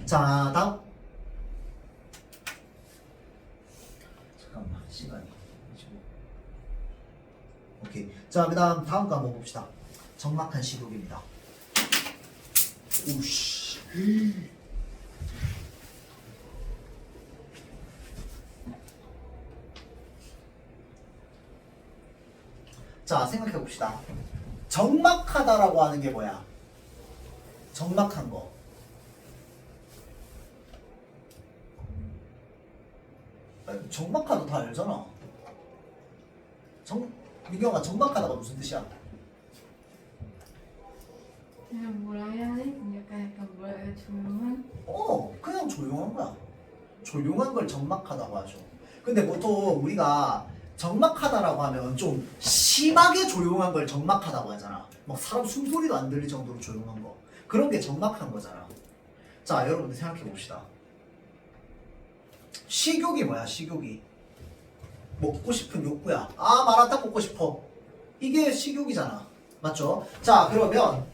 자, 다음. 잠깐만, 시간이. 오케이. 자, 그 다음 거 한번 봅시다. 적막한 시국입니다. 오씨. 자, 생각해 봅시다. 적막하다라고 하는 게 뭐야? 적막한 거. 적막하다 다 알잖아. 민경아, 적막하다가 무슨 뜻이야? 그냥 뭐라 해야 돼? 약간 뭐라 해야 돼? 조용한? 그냥 조용한 거야. 조용한 걸 적막하다고 하죠. 근데 보통 우리가 적막하다라고 하면 좀 심하게 조용한 걸 적막하다고 하잖아. 막 사람 숨소리도 안 들릴 정도로 조용한 거. 그런 게 적막한 거잖아. 자, 여러분들 생각해 봅시다. 식욕이 뭐야? 식욕이 먹고 싶은 욕구야. 아, 마라탕 먹고 싶어. 이게 식욕이잖아. 맞죠? 자, 그러면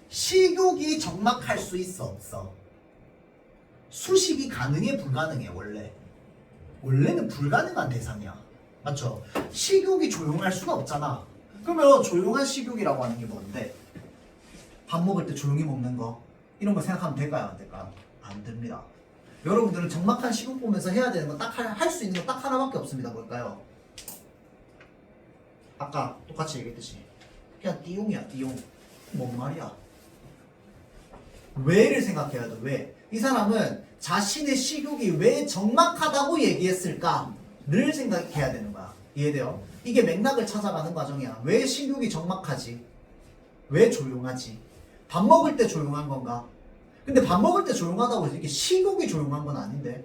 식욕이 적막할 수 있어, 없어? 수식이 가능해, 불가능해? 원래는 불가능한 대상이야. 맞죠? 식욕이 조용할 수가 없잖아. 그러면 조용한 식욕이라고 하는 게 뭔데? 밥 먹을 때 조용히 먹는 거, 이런 거 생각하면 될까요? 안 될까요? 안 됩니다. 여러분들은 적막한 식욕 보면서 해야 되는 거 딱 할 수 있는 거 딱 하나밖에 없습니다. 뭘까요? 아까 똑같이 얘기했듯이 그냥 띠용이야. 띠용. 뭔 말이야? 왜를 생각해야 돼. 왜? 이 사람은 자신의 식욕이 왜 적막하다고 얘기했을까를 생각해야 되는 거야. 이해돼요? 이게 맥락을 찾아가는 과정이야. 왜 식욕이 적막하지? 왜 조용하지? 밥 먹을 때 조용한 건가? 근데 밥 먹을 때 조용하다고 해서 이게 식욕이 조용한 건 아닌데.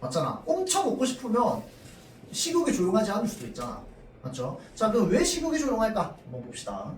맞잖아. 엄청 먹고 싶으면 식욕이 조용하지 않을 수도 있잖아. 맞죠? 자, 그럼 왜 식욕이 조용할까? 한번 봅시다.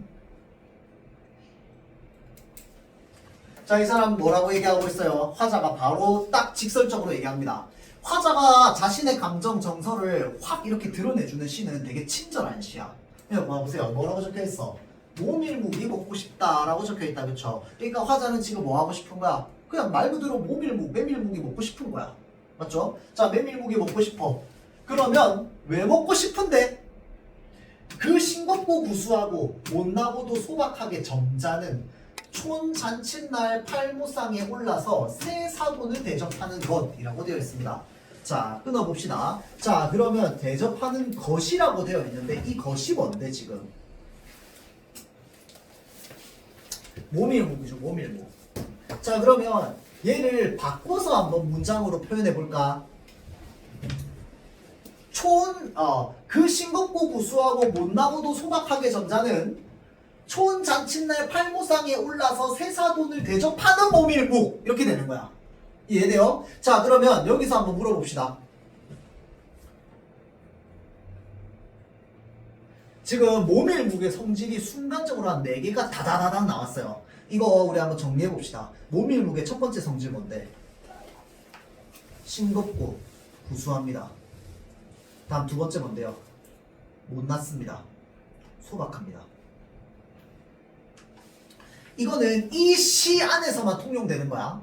자, 이 사람 뭐라고 얘기하고 있어요? 화자가 바로 딱 직설적으로 얘기합니다. 화자가 자신의 감정 정서를 확 이렇게 드러내주는 시는 되게 친절한 시야. 이거 봐보세요. 뭐라고 적혀있어? 모밀묵이 먹고 싶다라고 적혀있다. 그쵸? 그러니까 화자는 지금 뭐 하고 싶은 거야? 그냥 말 그대로 모밀묵, 메밀묵이 먹고 싶은 거야. 맞죠? 자, 메밀묵이 먹고 싶어. 그러면 왜 먹고 싶은데? 그 싱겁고 구수하고 못나고도 소박하게 점잖은 촌잔칫날 팔무상에 올라서 새 사돈을 대접하는 것이라고 되어 있습니다. 자, 끊어봅시다. 자, 그러면 대접하는 것이라고 되어 있는데 이 것이 뭔데 지금? 모밀묵이죠, 모밀묵. 자, 그러면 얘를 바꿔서 한번 문장으로 표현해 볼까? 그 싱겁고 구수하고 못나고도 소박하게 점잖은 촌잔칫날 팔무상에 올라서 새사돈을 대접하는 모밀묵 이렇게 되는 거야. 이해돼요? 자, 그러면 여기서 한번 물어봅시다. 지금 모밀묵의 성질이 순간적으로 한 4개가 다다다닥 나왔어요. 이거 우리 한번 정리해 봅시다. 모밀묵의 첫 번째 성질 뭔데? 싱겁고 구수합니다. 다음 두 번째 뭔데요? 못났습니다. 소박합니다. 이거는 이 시 안에서만 통용되는 거야.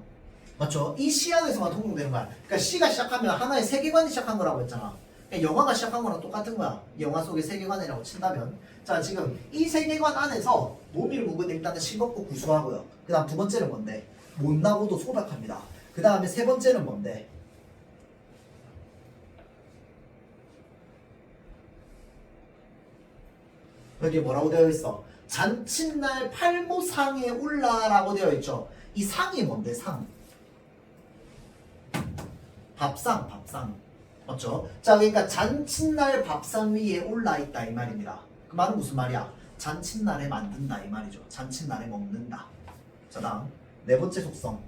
맞죠? 이 시 안에서만 통용되는 거야. 그러니까 시가 시작하면 하나의 세계관이 시작한 거라고 했잖아. 그러니까 영화가 시작한 거랑 똑같은 거야. 영화 속의 세계관이라고 친다면. 자, 지금 이 세계관 안에서 모밀묵은 일단은 싱겁고 구수하고요. 그 다음 두 번째는 뭔데? 못나고도 소박합니다. 그 다음에 세 번째는 뭔데? 여기 뭐라고 되어 있어? 잔칫날 팔모상에 올라라고 되어 있죠. 이 상이 뭔데? 상. 밥상, 밥상. 맞죠? 자, 그러니까 잔칫날 밥상 위에 올라 있다 이 말입니다. 그 말은 무슨 말이야? 잔칫날에 만든다 이 말이죠. 잔칫날에 먹는다. 자, 다음 네 번째 속성.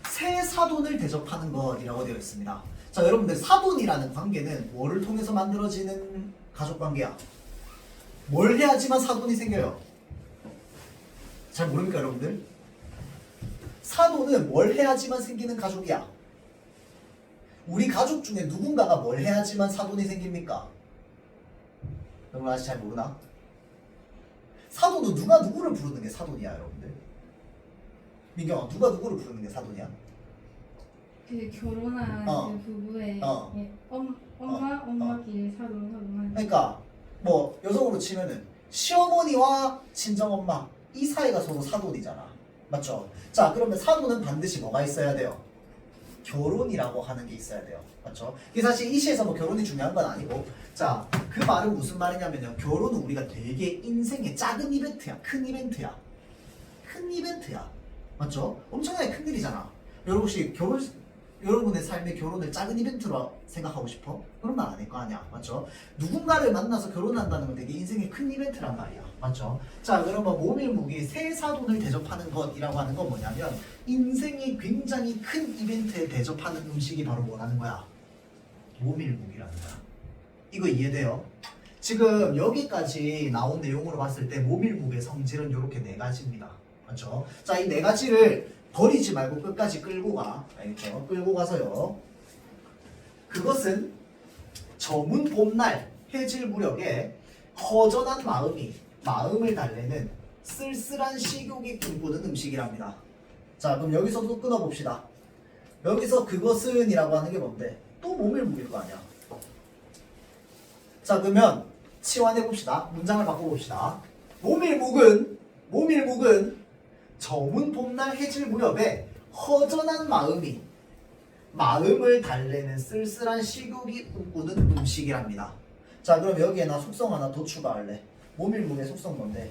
새 사돈을 대접하는 것이라고 되어 있습니다. 자, 여러분들 사돈이라는 관계는 뭐를 통해서 만들어지는 가족관계야? 뭘 해야지만 사돈이 생겨요? 잘 모릅니까 여러분들? 사돈은 뭘 해야지만 생기는 가족이야? 우리 가족 중에 누군가가 뭘 해야지만 사돈이 생깁니까? 여러분 아직 잘 모르나? 사돈은 누가 누구를 부르는 게 사돈이야 여러분들? 민경아, 누가 누구를 부르는 게 사돈이야? 그 결혼한 그 부부의 예, 엄마끼리 사돈. 그러니까 뭐 여성으로 치면은 시어머니와 친정엄마 이 사이가 서로 사돈이잖아. 맞죠? 자, 그러면 사돈은 반드시 뭐가 있어야 돼요? 결혼이라고 하는 게 있어야 돼요. 맞죠? 이게 사실 이 시에서 뭐 결혼이 중요한 건 아니고, 자, 그 말은 무슨 말이냐면요. 결혼은 우리가 되게 인생의 작은 이벤트야. 큰 이벤트야. 큰 이벤트야. 맞죠? 엄청나게 큰 일이잖아. 여러분 혹시 여러분의 삶의 결혼을 작은 이벤트로 생각하고 싶어? 그런 말 아닐 거 아니야. 맞죠? 누군가를 만나서 결혼한다는 건 되게 인생의 큰 이벤트란 말이야. 맞죠? 자, 그러면 모밀묵이 새 사돈을 대접하는 것이라고 하는 건 뭐냐면 인생의 굉장히 큰 이벤트에 대접하는 음식이 바로 뭐라는 거야? 모밀묵이라는 거야. 이거 이해돼요? 지금 여기까지 나온 내용으로 봤을 때 모밀묵의 성질은 이렇게 4가지입니다. 맞죠? 자, 이 4가지를 버리지 말고 끝까지 끌고 가. 알겠죠? 끌고 가서요. 그것은 저문 봄날 해질 무렵에 허전한 마음을 달래는 쓸쓸한 식욕이 꿈꾸는 음식이랍니다. 자, 그럼 여기서도 끊어봅시다. 여기서 그것은 이라고 하는 게 뭔데? 또 모밀묵일 거 아니야. 자, 그러면 치환해봅시다. 문장을 바꿔봅시다. 모밀묵은 저문 봄날 해질 무렵에 허전한 마음을 달래는 쓸쓸한 식욕이 꿈꾸는 음식이랍니다. 자, 그럼 여기에 나 속성 하나 더 추가할래. 모밀묵의 속성 뭔데?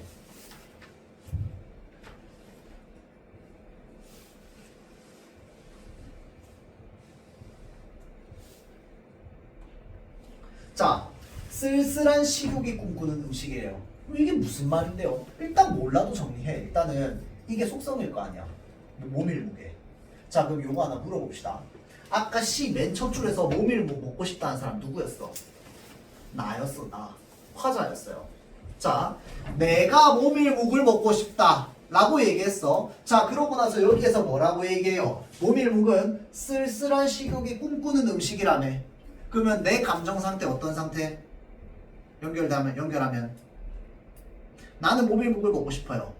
자, 쓸쓸한 식욕이 꿈꾸는 음식이에요. 이게 무슨 말인데요? 일단 몰라도 정리해. 일단은 이게 속성일 거 아니야. 모밀묵에. 자, 그럼 요거 하나 물어봅시다. 아까 시 맨 첫 줄에서 모밀묵 먹고 싶다는 사람 누구였어? 나였어, 나. 화자였어요. 자, 내가 모밀묵을 먹고 싶다 라고 얘기했어. 자, 그러고 나서 여기에서 뭐라고 얘기해요? 모밀묵은 쓸쓸한 식욕이 꿈꾸는 음식이라며. 그러면 내 감정 상태 어떤 상태? 연결하면 나는 모밀묵을 먹고 싶어요.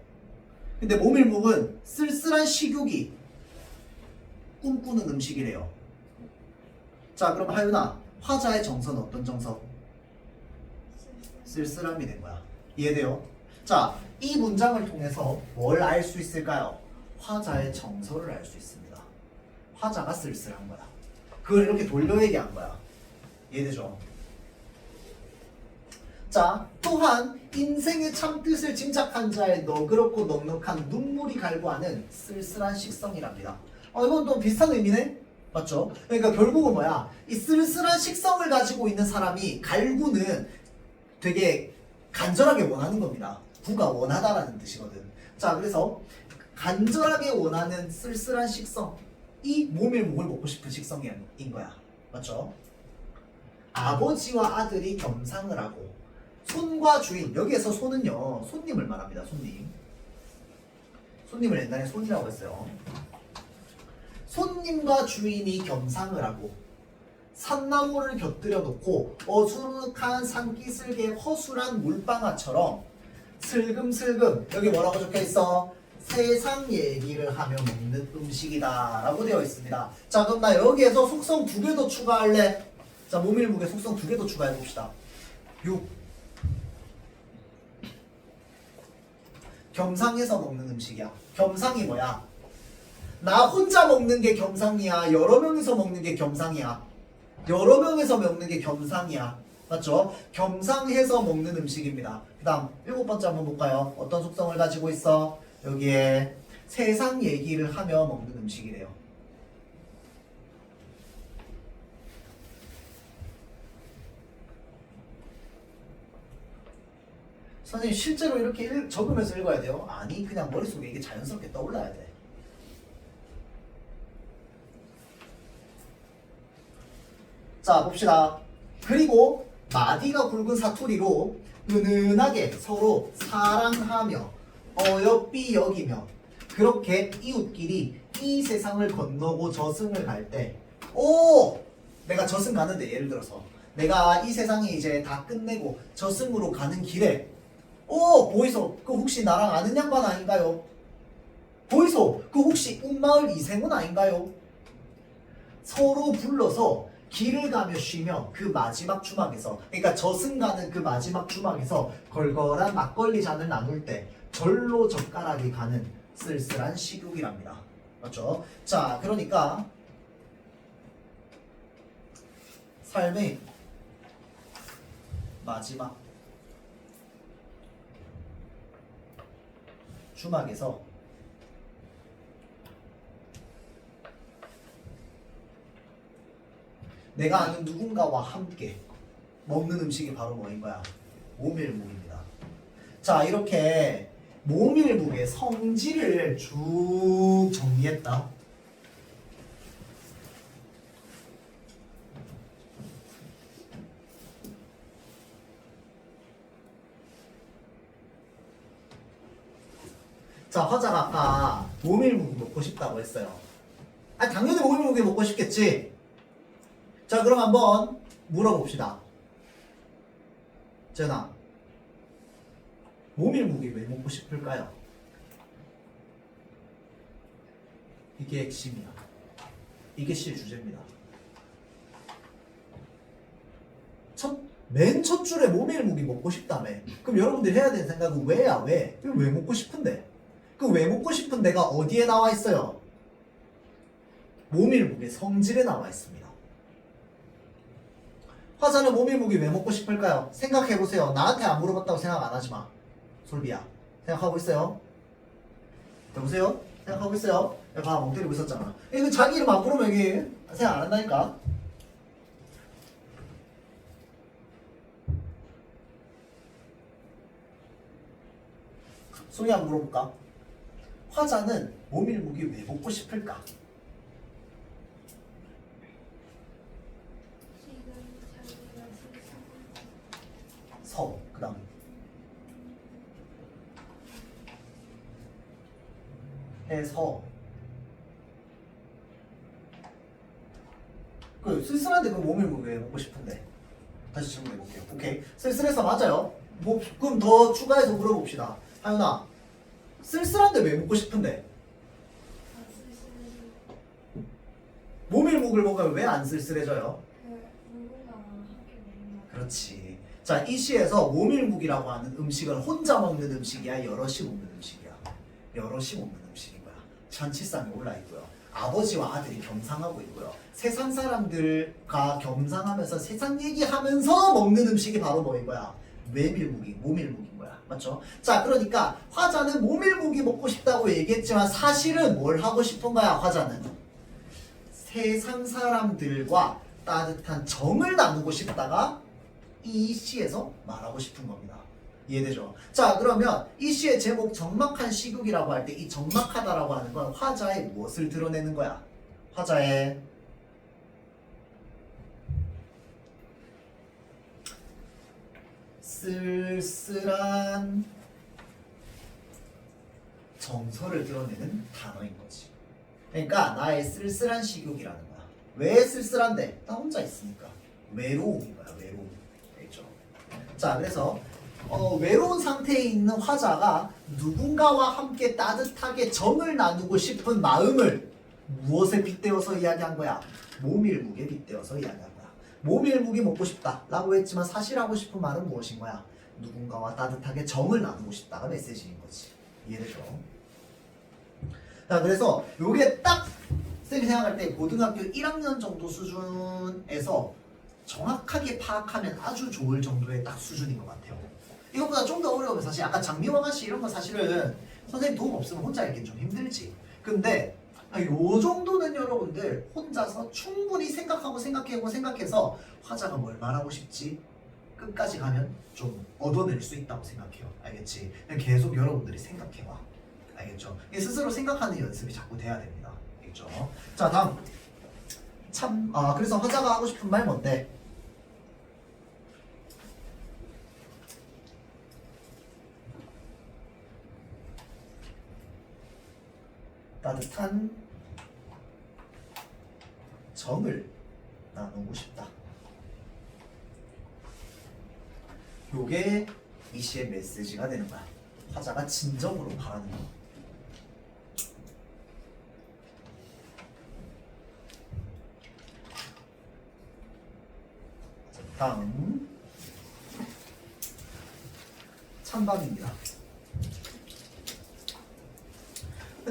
근데 모밀묵은 쓸쓸한 식욕이 꿈꾸는 음식이래요. 자, 그럼 하윤아, 화자의 정서는 어떤 정서? 쓸쓸함이 된 거야. 이해돼요? 자, 이 문장을 통해서 뭘 알 수 있을까요? 화자의 정서를 알 수 있습니다. 화자가 쓸쓸한 거야. 그걸 이렇게 돌려 얘기한 거야. 이해되죠? 자, 또한 인생의 참뜻을 짐작한 자의 너그럽고 넉넉한 눈물이 갈구하는 쓸쓸한 식성이랍니다. 이건 또 비슷한 의미네? 맞죠? 그러니까 결국은 뭐야? 이 쓸쓸한 식성을 가지고 있는 사람이 갈구는 되게 간절하게 원하는 겁니다. 구가 원하다라는 뜻이거든. 자, 그래서 간절하게 원하는 쓸쓸한 식성이 모밀묵을 먹고 싶은 식성인 거야. 맞죠? 아버지와 아들이 겸상을 하고 손과 주인, 여기에서 손은요 손님을 말합니다. 손님을 옛날에 손이라고 했어요. 손님과 주인이 겸상을 하고 산나무를 곁들여 놓고 어수룩한 산기슭의 허술한 물방아처럼 슬금슬금, 여기 뭐라고 적혀 있어? 세상 얘기를 하며 먹는 음식이다 라고 되어 있습니다. 자, 그럼 나 여기에서 속성 2개 더 추가할래. 자, 모밀묵에 속성 2개 더 추가해 봅시다. 6. 겸상해서 먹는 음식이야. 겸상이 뭐야? 나 혼자 먹는 게 겸상이야? 여러 명이서 먹는 게 겸상이야? 여러 명이서 먹는 게 겸상이야. 맞죠? 겸상해서 먹는 음식입니다. 그 다음 7번째 한번 볼까요? 어떤 속성을 가지고 있어? 여기에 세상 얘기를 하며 먹는 음식이래요. 선생님 실제로 이렇게 적으면서 읽어야 돼요? 아니, 그냥 머릿속에 이게 자연스럽게 떠올라야 돼. 자, 봅시다. 그리고 마디가 굵은 사투리로 은은하게 서로 사랑하며 어여삐 여기며 그렇게 이웃끼리 이 세상을 건너고 저승을 갈 때, 내가 저승 가는데, 예를 들어서 내가 이 세상이 이제 다 끝내고 저승으로 가는 길에 보이소, 그 혹시 나랑 아는 양반 아닌가요? 보이소, 그 혹시 운마을 이생훈 아닌가요? 서로 불러서 길을 가며 쉬며 그 마지막 주막에서, 그러니까 저승 가는 그 마지막 주막에서 걸걸한 막걸리 잔을 나눌 때 절로 젓가락이 가는 쓸쓸한 식욕이랍니다. 맞죠? 자, 그러니까 삶의 마지막 주막에서 내가 아는 누군가와 함께 먹는 음식이 바로 뭐인 거야? 모밀묵입니다. 자, 이렇게 모밀묵의 성질을 쭉 정리했다. 자, 화자가 아까 모밀묵이 먹고 싶다고 했어요. 당연히 모밀묵이 먹고 싶겠지. 자, 그럼 한번 물어봅시다. 전하, 모밀묵이 왜 먹고 싶을까요? 이게 핵심이야. 이게 실 주제입니다. 맨 첫 줄에 모밀묵이 먹고 싶다며. 그럼 여러분들이 해야 되는 생각은 왜야? 왜 먹고 싶은데? 그 왜 먹고 싶은 데가 어디에 나와 있어요? 모밀묵의 성질에 나와 있습니다. 화자는 모밀묵이 왜 먹고 싶을까요? 생각해보세요. 나한테 안 물어봤다고 생각 안 하지 마. 솔비야. 생각하고 있어요? 여보세요? 생각하고 있어요? 야, 봐, 멍 때리고 있었잖아. 이거 자기 이름 안 부르면 이게 생각 안 한다니까? 소희 한번 물어볼까? 화자는 모밀묵이 왜 먹고 싶을까? 그 다음 해서 그 쓸쓸한데 그 모밀묵 왜 먹고 싶은데? 다시 질문해 볼게요. 오케이. 쓸쓸해서 맞아요. 뭐 그럼 더 추가해서 물어봅시다. 하윤아, 쓸쓸한데 왜 먹고 싶은데? 모밀묵을 먹으면 왜 안 쓸쓸해져요? 그렇지. 자, 이 시에서 모밀묵이라고 하는 음식은 혼자 먹는 음식이야, 여럿이 먹는 음식이야? 여럿이 먹는 음식인 거야. 잔치상에 올라 있고요. 아버지와 아들이 겸상하고 있고요. 세상 사람들과 겸상하면서 세상 얘기하면서 먹는 음식이 바로 뭐인 거야? 모밀묵인 거야. 맞죠? 자, 그러니까 화자는 모밀묵이 먹고 싶다고 얘기했지만 사실은 뭘 하고 싶은 거야, 화자는? 세상 사람들과 따뜻한 정을 나누고 싶다가 이 시에서 말하고 싶은 겁니다. 이해되죠? 자, 그러면 이 시의 제목 적막한 시국이라고 할 때 이 적막하다라고 하는 건 화자의 무엇을 드러내는 거야? 화자의 쓸쓸한 정서를 드러내는 단어인 거지. 그러니까 나의 쓸쓸한 시국이라는 거야. 왜 쓸쓸한데? 나 혼자 있으니까. 외로움인 거야, 외로움. 알겠죠? 자, 그래서 외로운 상태에 있는 화자가 누군가와 함께 따뜻하게 정을 나누고 싶은 마음을 무엇에 빗대어서 이야기한 거야? 모밀묵에 빗대어서 이야기한 거야. 모밀묵이 먹고 싶다 라고 했지만 사실 하고 싶은 말은 무엇인 거야? 누군가와 따뜻하게 정을 나누고 싶다가 메시지인 거지. 이해되죠? 자, 그래서 요게 딱 쌤이 생각할 때 고등학교 1학년 정도 수준에서 정확하게 파악하면 아주 좋을 정도의 딱 수준인 것 같아요. 이것보다 좀 더 어려우면 사실 아까 장미왕아씨 이런 거 사실은 선생님 도움 없으면 혼자 읽긴 좀 힘들지. 근데 요 정도는 여러분들 혼자서 충분히 생각해서 화자가 뭘 말하고 싶지 끝까지 가면 좀 얻어낼 수 있다고 생각해요. 알겠지? 그냥 계속 여러분들이 생각해봐. 알겠죠? 스스로 생각하는 연습이 자꾸 돼야 됩니다. 알겠죠? 자, 다음 그래서 화자가 하고 싶은 말 뭔데? 따뜻한 정을 나누고 싶다. 요게 이 시의 메시지가 되는 거야. 화자가 진정으로 바라는 거. 다음 찬밥입니다.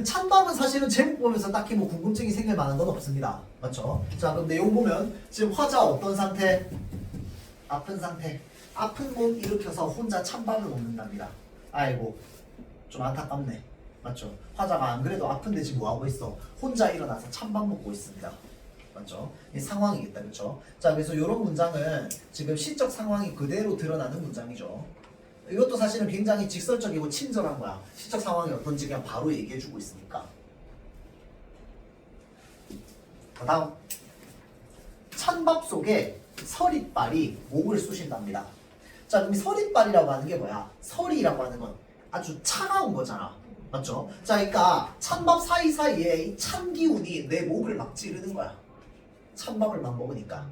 찬밥은 사실은 제목 보면서 딱히 뭐 궁금증이 생길 만한 건 없습니다. 맞죠? 자, 그럼 내용 보면 지금 화자 어떤 상태? 아픈 상태. 아픈 몸 일으켜서 혼자 찬밥을 먹는답니다. 아이고, 좀 안타깝네. 맞죠? 화자가 안 그래도 아픈데 지금 뭐 하고 있어? 혼자 일어나서 찬밥 먹고 있습니다. 맞죠? 이 상황이겠다, 그렇죠? 자, 그래서 이런 문장은 지금 시적 상황이 그대로 드러나는 문장이죠. 이것도 사실은 굉장히 직설적이고 친절한 거야. 시적 상황이 어떤지 그냥 바로 얘기해주고 있으니까. 다음, 찬밥 속에 서리빨이 목을 쑤신답니다. 자, 그럼 이 서리빨이라고 하는 게 뭐야? 서리라고 하는 건 아주 차가운 거잖아. 맞죠? 자, 그러니까 찬밥 사이사이에 이 찬 기운이 내 목을 막 찌르는 거야. 찬밥을 막 먹으니까.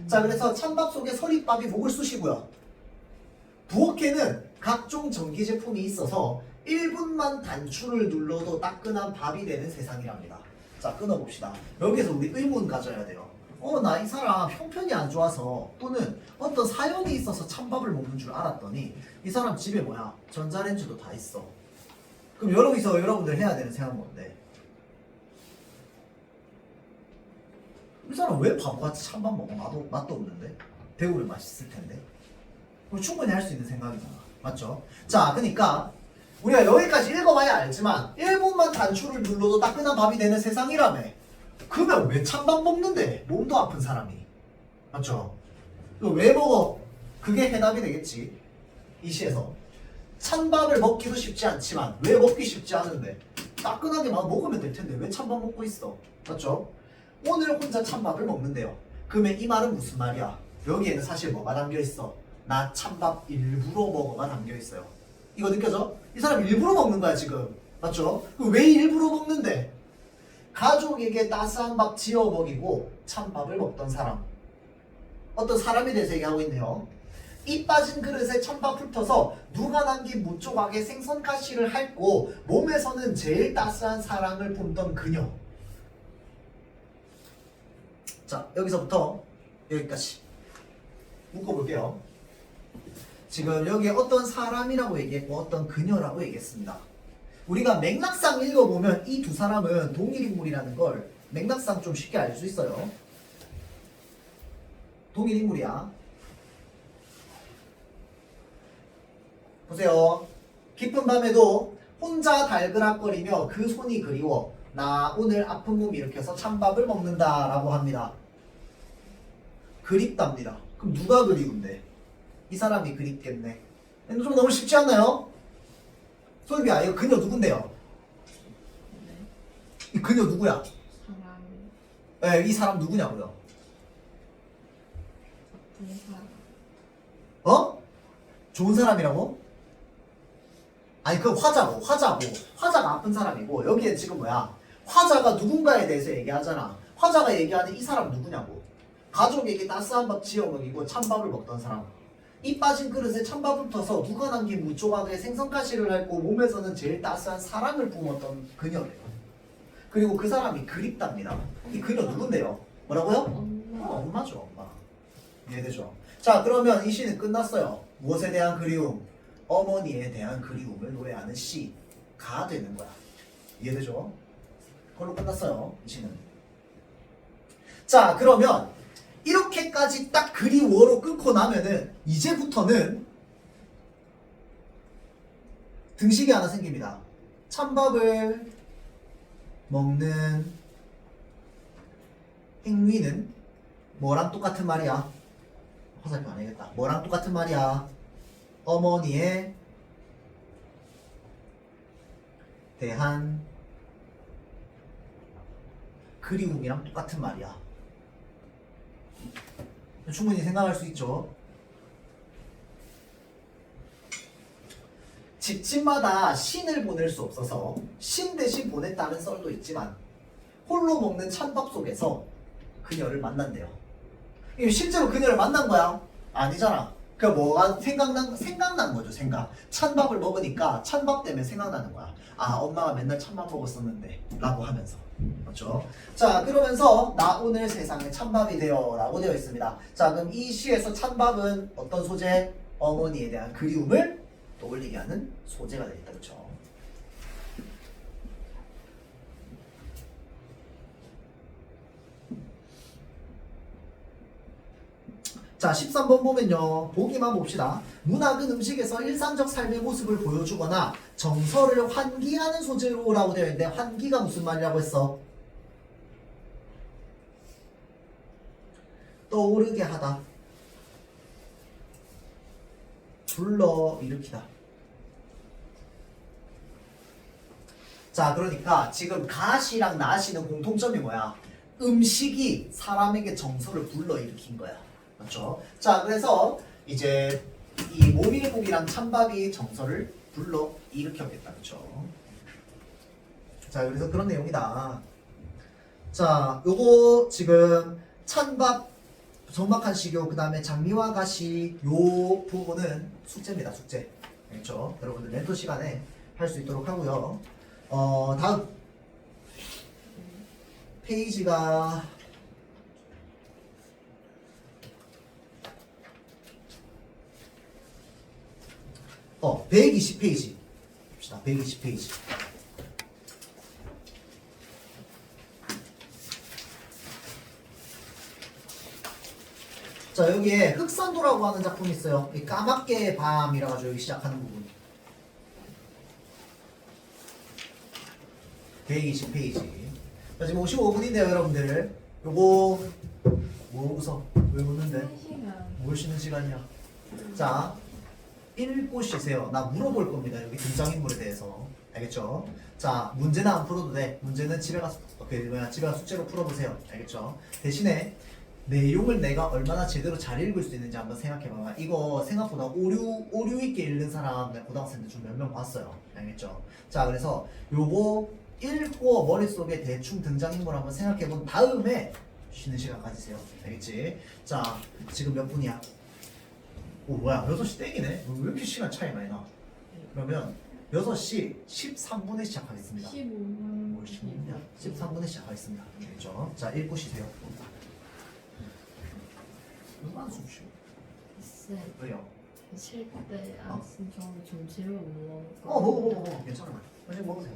자, 그래서 찬밥 속에 서리밥이 목을 쑤시고요. 부엌에는 각종 전기 제품이 있어서 1분만 단추를 눌러도 따끈한 밥이 되는 세상이랍니다. 자, 끊어봅시다. 여기서 우리 의문 가져야 돼요. 나 이 사람 형편이 안 좋아서 또는 어떤 사연이 있어서 찬밥을 먹는 줄 알았더니 이 사람 집에 뭐야? 전자레인지도 다 있어. 그럼 여기서 여러분들 해야 되는 생각은 뭔데? 이 사람 왜 바보같이 찬밥 먹어? 맛도 없는데? 배우면 맛있을 텐데? 충분히 할 수 있는 생각이잖아. 맞죠? 자, 그러니까 우리가 여기까지 읽어봐야 알지만 1분만 단추를 눌러도 따끈한 밥이 되는 세상이라며. 그러면 왜 찬밥 먹는데? 몸도 아픈 사람이. 맞죠? 왜 먹어? 그게 해답이 되겠지. 이 시에서 찬밥을 먹기도 쉽지 않지만 왜 먹기 쉽지 않은데? 따끈하게만 먹으면 될 텐데 왜 찬밥 먹고 있어? 맞죠? 오늘 혼자 찬밥을 먹는데요. 그러면 이 말은 무슨 말이야? 여기에는 사실 뭐가 담겨있어? 나 찬밥 일부러 먹어가 담겨있어요. 이거 느껴져? 이 사람 일부러 먹는 거야 지금. 맞죠? 왜 일부러 먹는데? 가족에게 따스한 밥 지어 먹이고 찬밥을 먹던 사람. 어떤 사람에 대해서 얘기하고 있네요. 이 빠진 그릇에 찬밥 훑어서 누가 남긴 무 조각에 생선 가시를 핥고 몸에서는 제일 따스한 사랑을 뿜던 그녀. 자, 여기서부터 여기까지 묶어볼게요. 지금 여기에 어떤 사람이라고 얘기했고 어떤 그녀라고 얘기했습니다. 우리가 맥락상 읽어보면 이 두 사람은 동일 인물이라는 걸 맥락상 좀 쉽게 알 수 있어요. 동일 인물이야. 보세요. 깊은 밤에도 혼자 달그락거리며 그 손이 그리워 나 오늘 아픈 몸 일으켜서 찬밥을 먹는다 라고 합니다. 그립답니다. 그럼 누가 그리운데? 이 사람이 그립겠네. 좀 너무 쉽지 않나요? 솔비야, 이거 그녀 누군데요? 이 그녀 누구야? 사람. 이 사람 누구냐고요? 아픈 사람. 어? 좋은 사람이라고? 아니 그 화자가 아픈 사람이고 여기에 지금 뭐야? 화자가 누군가에 대해서 얘기하잖아. 화자가 얘기하는 이 사람 누구냐고. 가족에게 따스한 밥 지어 먹이고 찬밥을 먹던 사람. 이 빠진 그릇에 찬밥을 터서 누가 남긴 무 조각에 생선가시를 핥고 몸에서는 제일 따스한 사랑을 뿜었던 그녀래요. 그리고 그 사람이 그립답니다. 이 그녀 누군데요? 뭐라고요? 엄마. 엄마죠, 엄마. 이해되죠? 자, 그러면 이 시는 끝났어요. 무엇에 대한 그리움? 어머니에 대한 그리움을 노래하는 시가 되는 거야. 이해되죠? 그걸로 끝났어요, 이 시는. 자, 그러면 이렇게까지 딱 그리워로 끊고 나면은 이제부터는 등식이 하나 생깁니다. 찬밥을 먹는 행위는 뭐랑 똑같은 말이야? 화살표 안 해야겠다. 뭐랑 똑같은 말이야? 어머니에 대한 그리움이랑 똑같은 말이야. 충분히 생각할 수 있죠. 집집마다 신을 보낼 수 없어서 신 대신 보냈다는 썰도 있지만 홀로 먹는 찬밥 속에서 그녀를 만난대요. 실제로 그녀를 만난 거야? 아니잖아. 그 뭐가 생각난 거죠. 찬밥을 먹으니까 찬밥 때문에 생각나는 거야. 아, 엄마가 맨날 찬밥 먹었었는데 라고 하면서. 맞죠? 자, 그러면서 나 오늘 세상에 찬밥이 되어 라고 되어 있습니다. 자, 그럼 이 시에서 찬밥은 어떤 소재? 어머니에 대한 그리움을 떠올리게 하는 소재가 되겠다. 그렇죠? 자, 13번 보면요. 보기만 봅시다. 문학은 음식에서 일상적 삶의 모습을 보여주거나 정서를 환기하는 소재로 라고 되어 있는데 환기가 무슨 말이라고 했어? 떠오르게 하다. 불러일으키다. 자, 그러니까 지금 가시랑 나시는 공통점이 뭐야? 음식이 사람에게 정서를 불러일으킨 거야. 맞죠? 자, 그래서 이제 이 모밀국이랑 찬밥이 정서를 불러 일으켰겠다. 그쵸? 자, 그래서 그런 내용이다. 자, 요거 지금 찬밥, 정박한 식요, 그 다음에 장미와 가시 요 부분은 숙제입니다. 숙제. 그렇죠? 여러분들 멘토 시간에 할 수 있도록 하고요. 다음 페이지가 120페이지 봅시다. 120페이지. 자, 여기에 흑산도라고 하는 작품이 있어요. 이 까맣게 밤이라 가지고 여기 시작하는 부분. 120페이지. 자, 지금 55분인데요, 여러분들. 요거 뭐 웃어? 왜 웃는데? 1시간. 뭘 쉬는 시간이야? 자, 읽고 쉬세요. 나 물어볼 겁니다. 여기 등장인물에 대해서. 알겠죠? 자, 문제는 안 풀어도 돼. 문제는 집에 가서 집에 가서 숙제로 풀어보세요. 알겠죠? 대신에 내용을 내가 얼마나 제대로 잘 읽을 수 있는지 한번 생각해봐봐. 이거 생각보다 오류 있게 읽는 사람 내가 고등학생 때 좀 몇 명 봤어요. 알겠죠? 자, 그래서 요거 읽고 머릿속에 대충 등장인물 한번 생각해본 다음에 쉬는 시간 가지세요. 알겠지? 자, 지금 몇 분이야? 오, 뭐야? 6시 땡이네? 왜 이렇게 시간 차이 많이 나? 그러면 6시 13분에 시작하겠습니다. 15분. 뭘 15분이야? 13분에 시작하겠습니다. 알겠죠? 자, 읽고 쉬세요. 얼마나 숨 쉬어? 쌤, 왜요? 쉴때 안 쓴 저는 점심을 못 먹을까? 먹어. 괜찮아. 빨리 먹으세요.